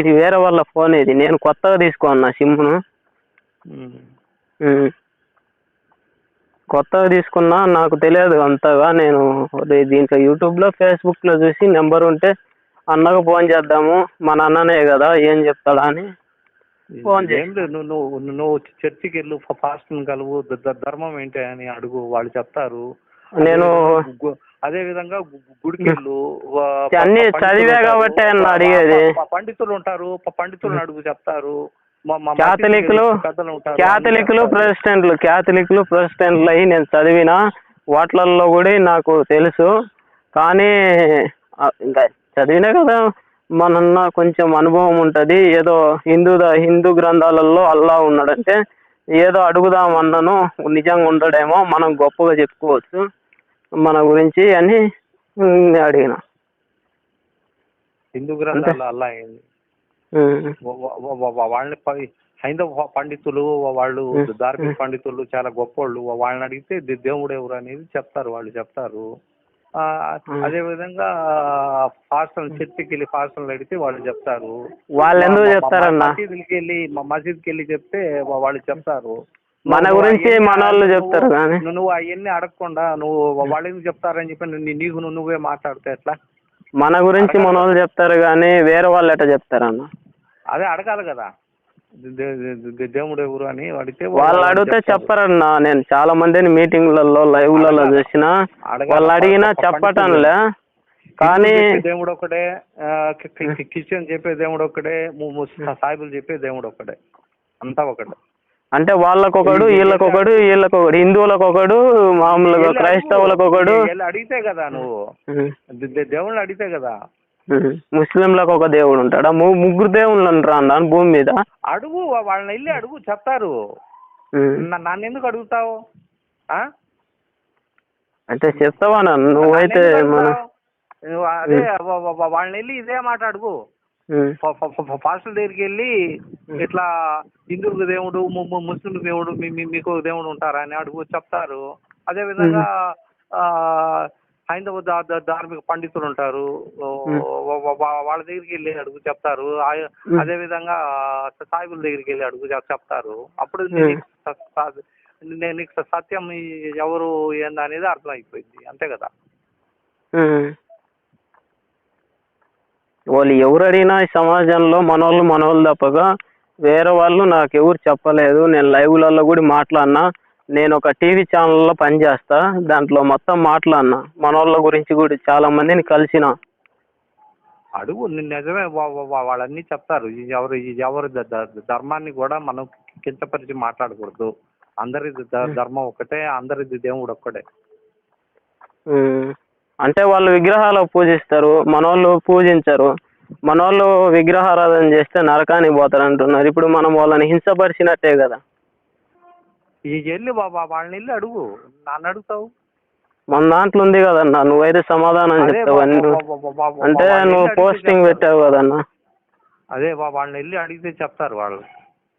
S1: ఇది వేరే వాళ్ళ ఫోన్. ఇది నేను కొత్తగా తీసుకున్నా సిమ్ను. కొత్తగా తీసుకున్నా, నాకు తెలియదు అంతగా. నేను దీంట్లో యూట్యూబ్లో, ఫేస్బుక్లో చూసి నెంబర్ ఉంటే అన్నకు ఫోన్ చేద్దాము, మా నాన్ననే కదా ఏం చెప్తాడా అని ఫోన్ చేసి.
S2: నువ్వు చర్చికి వెళ్ళు, ఫాస్ట్ని కలువు, ధర్మం ఏంటి అని అడుగు, వాళ్ళు చెప్తారు.
S1: నేను
S2: అదే విధంగా గుడికి వెళ్ళు,
S1: అన్ని చదివా కాబట్టి అన్న అడిగేది.
S2: పండితులు ఉంటారు, పండితులను అడుగు, చెప్తారు.
S1: క్యాథలిక్లు ప్రెసిడెంట్లు అయ్యి నేను చదివిన వాటిల్లో కూడా నాకు తెలుసు. కానీ ఇంకా చదివినా కదా, మనన్న కొంచెం అనుభవం ఉంటుంది. ఏదో హిందూ గ్రంథాలలో అల్లా ఉన్నాడంటే ఏదో అడుగుదాం అన్నను, నిజంగా ఉంటాడేమో, మనం గొప్పగా చెప్పుకోవచ్చు మన గురించి అని అడిగిన.
S2: హిందూ గ్రంథాలు అల్లా ఏంది? వాళ్ళని హైందవ పండితులు, వాళ్ళు ధార్మిక పండితులు చాలా గొప్పోళ్ళు. వాళ్ళని అడిగితే దేవుడు ఎవరు అనేది చెప్తారు, వాళ్ళు చెప్తారు. అదే విధంగా చర్చికి వెళ్ళి పాస్టర్లు అడిగితే వాళ్ళు చెప్తారు.
S1: వాళ్ళు ఎందుకు చెప్తారన్నా?
S2: మసీద్కి వెళ్ళి చెప్తే వాళ్ళు చెప్తారు.
S1: మన గురించి మన వాళ్ళు చెప్తారు. కానీ
S2: నువ్వు అవన్నీ అడగకుండా నువ్వు వాళ్ళు ఎందుకు చెప్తారని చెప్పి నీకు నువ్వే మాట్లాడితే ఎట్లా?
S1: మన గురించి మన వాళ్ళు చెప్తారు కానీ వేరే వాళ్ళు ఎట్లా చెప్తారన్న?
S2: అదే అడగాలి కదా, దేవుడు ఎవరు అని అడిగితే
S1: వాళ్ళు అడిగితే చెప్పరన్న. నేను చాలా మందిని మీటింగ్లలో లైవ్లలో చూసిన, వాళ్ళు అడిగినా చెప్పటంలే. కానీ
S2: దేవుడు ఒకటే, క్రిస్టియన్ చెప్పే దేవుడు ఒకటే, సాయిబులు చెప్పే దేవుడు ఒకటే, అంతా ఒకటే.
S1: అంటే వాళ్ళకొకడు, వీళ్ళకొకడు, హిందువులకు ఒకడు, మామూలుగా క్రైస్తవులకు ఒకడు.
S2: అడిగితే కదా నువ్వు దేవుళ్ళు అడిగితే కదా.
S1: ముస్లింలకు ఒక దేవుడు ఉంటాడా? ముగ్గురు దేవుళ్ళు అంటారా అన్న భూమి మీద?
S2: అడుగు, వాళ్ళని వెళ్ళి అడుగు, చెప్తారు. నన్ను ఎందుకు అడుగుతావు?
S1: అంటే చెప్తావా నువ్వైతే?
S2: అదే వాళ్ళని వెళ్ళి ఇదే మాట అడుగు. పాస్టర్ దగ్గరికి వెళ్ళి ఇట్లా హిందువులకు దేవుడు, ముస్లింలకు దేవుడు, మీకు దేవుడు ఉంటారా అని అడుగు, చెప్తారు. అదే విధంగా హైందవ ధార్మిక పండితులు ఉంటారు, వాళ్ళ దగ్గరికి వెళ్ళి అడుగు, చెప్తారు. అదే విధంగా సాయిబుల దగ్గరికి వెళ్ళి అడుగు, చెప్తారు. అప్పుడు నీకు సత్యం ఎవరు ఏంది అనేది అర్థం అయిపోయింది, అంతే కదా.
S1: వాళ్ళు ఎవరు అడిగినా ఈ సమాజంలో మనోళ్ళు తప్పగా వేరే వాళ్ళు నాకు ఎవరు చెప్పలేదు. నేను లైవ్లలో కూడా మాట్లాడినా. నేను ఒక టీవీ ఛానల్లో పనిచేస్తా, దాంట్లో మొత్తం మాట్లాడినా. మనోళ్ళ గురించి కూడా చాలా మందిని కలిసిన.
S2: అడుగు, నిజమే, వాళ్ళన్నీ చెప్తారు. ఎవరి ధర్మాన్ని కూడా మనం కించపరిచి మాట్లాడకూడదు. అందరిది ధర్మం ఒకటే, అందరిది దేవుడు ఒక్కడే.
S1: అంటే వాళ్ళు విగ్రహాలు పూజిస్తారు, మనోళ్ళు పూజించరు. మనోళ్ళు విగ్రహారాధన చేస్తే నరకానికి పోతారు అంటున్నారు. ఇప్పుడు మనం వాళ్ళని హింసపరిచినట్టే కదా.
S2: వెళ్ళి వాళ్ళని వెళ్ళి అడుగు, నన్ను అడుగుతావు?
S1: మన దాంట్లో ఉంది కదన్నా, నువ్వైతే సమాధానం చెప్తావు. అంటే నువ్వు పోస్టింగ్ పెట్టావు కదన్నా.
S2: అదే వాళ్ళని వెళ్ళి అడిగితే చెప్తారు వాళ్ళు,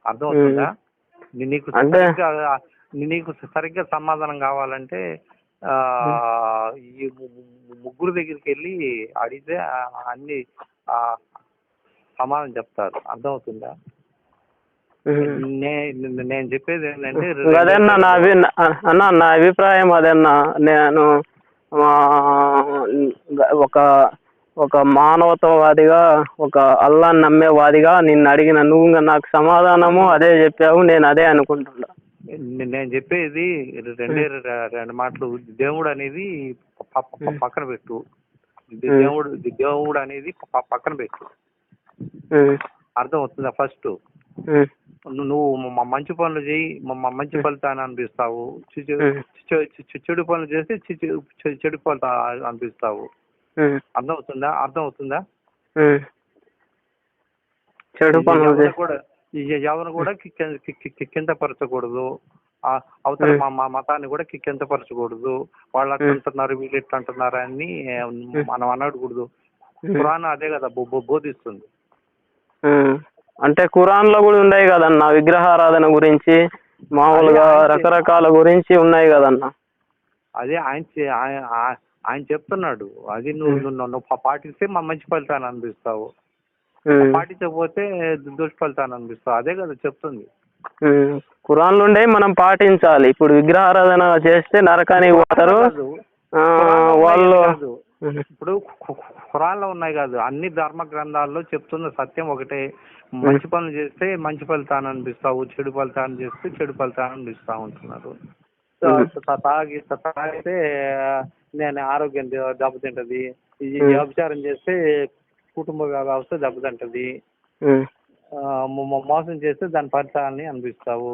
S2: అర్థమవుతుందా? నీకు సరిగ్గా సమాధానం కావాలంటే ఈ ముగ్గురు దగ్గరికి వెళ్ళి అడిగితే అన్ని సమాధానం చెప్తారు, అర్థమవుతుందా? నేను చెప్పేది ఏంటంటే
S1: అదన్నా నా అభిప్రాయం. అదన్నా నేను ఒక మానవతావాదిగా, ఒక అల్లాహ్ని నమ్మేవాదిగా నిన్ను అడిగిన, నువ్వు నాకు సమాధానము అదే చెప్పావు. నేను అదే అనుకుంటున్నా.
S2: నేను చెప్పేది రెండు మాటలు. దేవుడు అనేది పక్కన పెట్టు, దేవుడు అనేది పక్కన పెట్టు, అర్థం అవుతుందా? ఫస్ట్ నువ్వు మంచి పనులు చేయి, మంచి ఫలితాన్ని అనిపిస్తావు. చెడు పనులు చేస్తే చెడు ఫలితాన్ని అనిపిస్తావు, అర్థమవుతుందా?
S1: చెడు పనులు
S2: కూడా ఎవరు కూడా కించపరచకూడదు, అవతల మా మతాన్ని కూడా కించపరచకూడదు. వాళ్ళు అట్లా అంటున్నారు, వీళ్ళు ఎట్లా అంటున్నారు అని మనం అనకూడదు. ఖురాన్ అదే కదా బోధిస్తుంది.
S1: అంటే ఖురాన్ లో కూడా ఉన్నాయి కదన్న విగ్రహారాధన గురించి, మామూలుగా రకరకాల గురించి ఉన్నాయి కదన్న.
S2: అదే ఆయన చెప్తున్నాడు. అది నువ్వు పాటిస్తే మంచి ఫలితాన్ని అనిపిస్తావు, పాటించకపోతే దుష్ఫలితాన్ని అనిపిస్తావు, అదే కదా చెప్తుంది.
S1: ఖురాన్ నుండే మనం పాటించాలి. ఇప్పుడు విగ్రహారాధన చేస్తే నరకానికి పోతారు వాళ్ళు.
S2: ఇప్పుడు ఖురాన్ లో ఉన్నాయి కాదు, అన్ని ధర్మ గ్రంథాల్లో చెప్తున్న సత్యం ఒకటే. మంచి పనులు చేస్తే మంచి ఫలితాన్ని అనిపిస్తావు, చెడు ఫలితాన్ని చేస్తే చెడు ఫలితాన్ని అనిపిస్తావు అంటున్నారు. తాగితే నేను ఆరోగ్యం దెబ్బతింటది, వ్యభిచారం చేస్తే కుటుంబ వ్యవస్థ దెబ్బతింటది, మోసం చేస్తే దాని ఫలితాన్ని అనిపిస్తావు.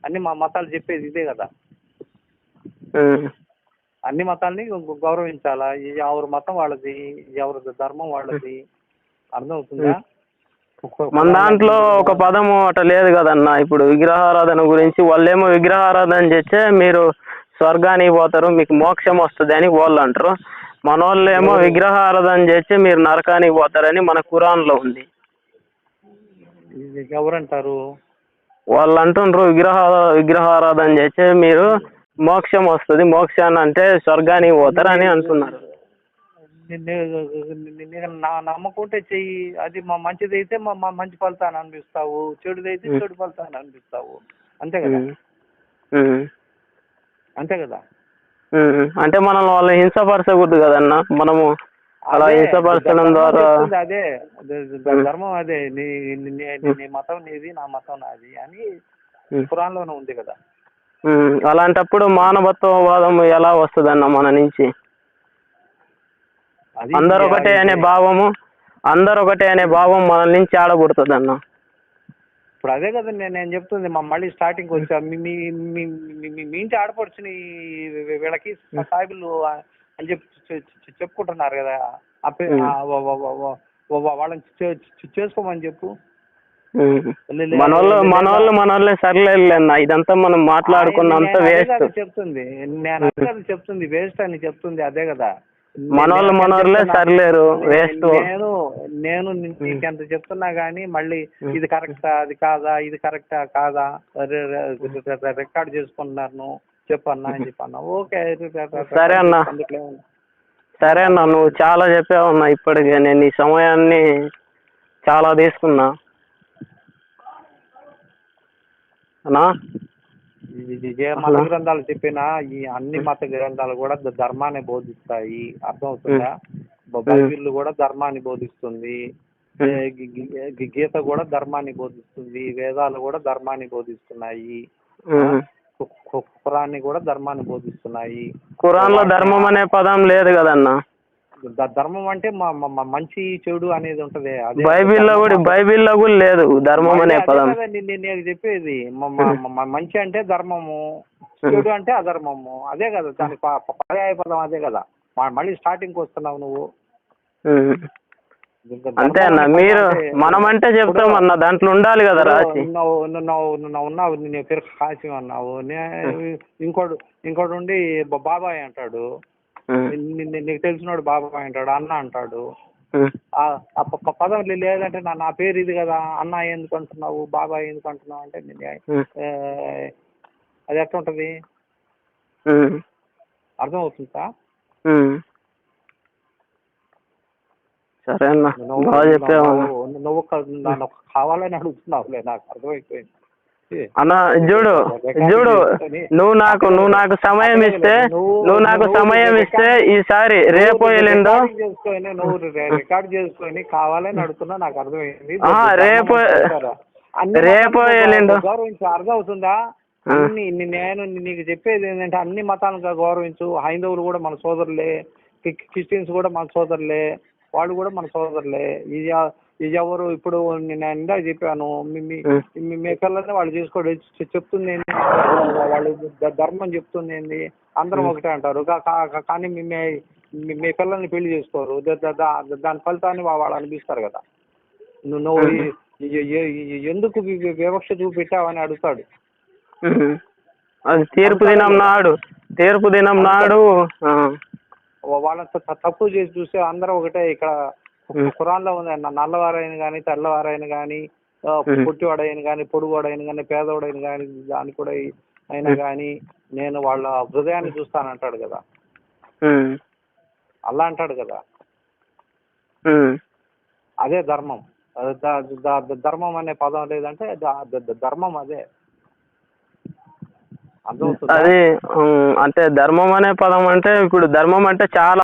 S2: అన్ని మా మతాలు చెప్పేది ఇదే కదా. అన్ని మతాల్ని గౌరవించాలా. ఎవరి మతం వాళ్ళది, ఎవరి ధర్మం వాళ్ళది. అర్థమవుతుందా?
S1: మన దాంట్లో ఒక పదము అట లేదు కదన్న. ఇప్పుడు విగ్రహారాధన గురించి వాళ్ళేమో విగ్రహారాధన చేస్తే మీరు స్వర్గానికి పోతారు, మీకు మోక్షం వస్తుంది అని వాళ్ళు అంటారు. మన వాళ్ళు ఏమో విగ్రహారాధన చేస్తే మీరు నరకానికి పోతారని మన ఖురాన్లో ఉంది.
S2: ఎవరంటారు?
S1: వాళ్ళు అంటుండ్రు విగ్రహారాధన చేస్తే మీరు మోక్షం వస్తుంది, మోక్షాన్ని అంటే స్వర్గానికి పోతారు అని అంటున్నారు.
S2: నమ్మకం ఉంటే చెయ్యి. అది మంచిదైతే మంచి ఫలితాన్ని అనిపిస్తావు, చెడుదైతే చెడు ఫలితాన్ని అనిపిస్తావు. అంతే కదా? అంతే కదా?
S1: అంటే మనం వాళ్ళని హింసపరచకూడదు కదన్నా. మనము అలా హింసపరచడం ద్వారా
S2: అదే ధర్మం, అదే నీ మతం నీది, నా మతం నాది అని ఖురాన్లోనే ఉంది కదా.
S1: అలాంటప్పుడు మానవత్వవాదం ఎలా వస్తుందన్న మన నుంచి? అందరూ ఒకటే అనే భావం మన నుంచి ఆడబడుతుంది అన్న.
S2: ఇప్పుడు అదే కదా నేను చెప్తుంది. మళ్ళీ స్టార్టింగ్ వచ్చా మీ ఇంటి ఆడపడుచుని వీళ్ళకి సాయిబులు అని చెప్పుకుంటున్నారు కదా. వాళ్ళని చేసుకోమని చెప్పు.
S1: మనోళ్ళే సర్లే అన్న. ఇదంతా మనం మాట్లాడుకున్నంత వేస్ట్
S2: చెప్తుంది. నేను అదే చెప్తుంది, వేస్ట్ అని చెప్తుంది. అదే కదా,
S1: మనోళ్ళే సర్లేరు, వేస్ట్.
S2: నేను నీకెంత చెప్తున్నా గానీ మళ్ళీ ఇది కరెక్టా అది కాదా, ఇది కరెక్టా కాదా రికార్డ్ చేసుకుంటున్నాను చెప్పన్నా అని చెప్పన్నా. ఓకే
S1: సరే అన్న, సరే అన్న. నువ్వు చాలా చెప్పావన్నా ఇప్పటికే. నేను ఈ సమయాన్ని చాలా తీసుకున్నా అన్నా.
S2: ఏ మత గ్రంథాలు చెప్పినా ఈ అన్ని మత గ్రంథాలు కూడా ధర్మాన్ని బోధిస్తాయి. అర్థమవుతుందా? బైబిల్ కూడా ధర్మాన్ని బోధిస్తుంది, గీత కూడా ధర్మాన్ని బోధిస్తుంది, వేదాలు కూడా ధర్మాన్ని బోధిస్తున్నాయి, ఖురాన్ కూడా ధర్మాన్ని బోధిస్తున్నాయి.
S1: ఖురాన్ లో ధర్మం అనే పదం లేదు కదన్నా.
S2: ధర్మం అంటే మంచి చెడు అనేది ఉంటది.
S1: బైబిల్లో కూడా లేదు ధర్మం అనే పదం.
S2: నేను చెప్పేది మంచి అంటే ధర్మము, చెడు అంటే అధర్మము. అదే కదా దాని పర్యాయ పదం. అదే కదా మళ్ళీ స్టార్టింగ్ వస్తున్నావు నువ్వు.
S1: అంతే అన్న. మీరు మనం అంటే చెప్తామన్నా, దాంట్లో ఉండాలి కదా రాసి.
S2: ఉన్నావు, నీ పేరు కాసిం అన్నావు. ఇంకోటి ఉండి బాబాయ్ అంటాడు, నీకు తెలిసినోడు బాబాయ్ అంటాడు, అన్న అంటాడు. పదం లేదంటే నా పేరు ఇది కదా, అన్న ఎందుకు అంటున్నావు, బాబాయ్ ఎందుకు అంటున్నావు అంటే అది ఎట్లా ఉంటది? అర్థమవుతుందా?
S1: సరే అన్న,
S2: నువ్వు కావాలని అడుగుతున్నావులే, నాకు అర్థమైపోయింది
S1: అన్న. చూడు నువ్వు నాకు సమయం ఇస్తే ఈసారి రేపో ఎల్లుండో
S2: నువ్వు రికార్డ్ చేసుకొని కావాలని అడుగుతున్నా, నాకు అర్థమైంది.
S1: రేపో ఎల్లుండో
S2: గౌరవించు. అర్థమవుతుందా? అన్ని నేను నీకు చెప్పేది ఏంటంటే అన్ని మతాలను గౌరవించు. హైందవులు కూడా మన సోదరులే, క్రిస్టియన్స్ కూడా మన సోదరులే, వాళ్ళు కూడా మన సోదరులే. ఇది ఎవరు ఇప్పుడు నేను ఇందాక చెప్పాను, మీ పిల్లల్ని వాళ్ళు చేసుకోండి చెప్తుంది ఏంటి, వాళ్ళు ధర్మం చెప్తుంది ఏంటి, అందరం ఒకటే అంటారు. కానీ మీ పిల్లల్ని పెళ్లి చేసుకోరు. దాని ఫలితాన్ని వాళ్ళు అనిపిస్తారు కదా. నువ్వు ఎందుకు వివక్ష చూపెట్టావని అడుగుతాడు.
S1: అది తీర్పు దినం నాడు
S2: వాళ్ళని తప్పు చేసి చూస్తే అందరం ఒకటే. ఇక్కడ ఖురాన్లో ఉంది, నల్లవారైన కానీ తెల్లవారైన కానీ, పొట్టివాడైన కానీ పొడుగువాడైన కానీ పేదవాడైన కానీ దాని కూడా అయినా కానీ నేను వాళ్ళ హృదయాన్ని చూస్తానంటాడు కదా. అలా అంటాడు కదా. అదే ధర్మం. ధర్మం అనే పదం లేదంటే ధర్మం అదే.
S1: అది అంటే ధర్మం అనే పదం అంటే ఇప్పుడు ధర్మం అంటే చాలా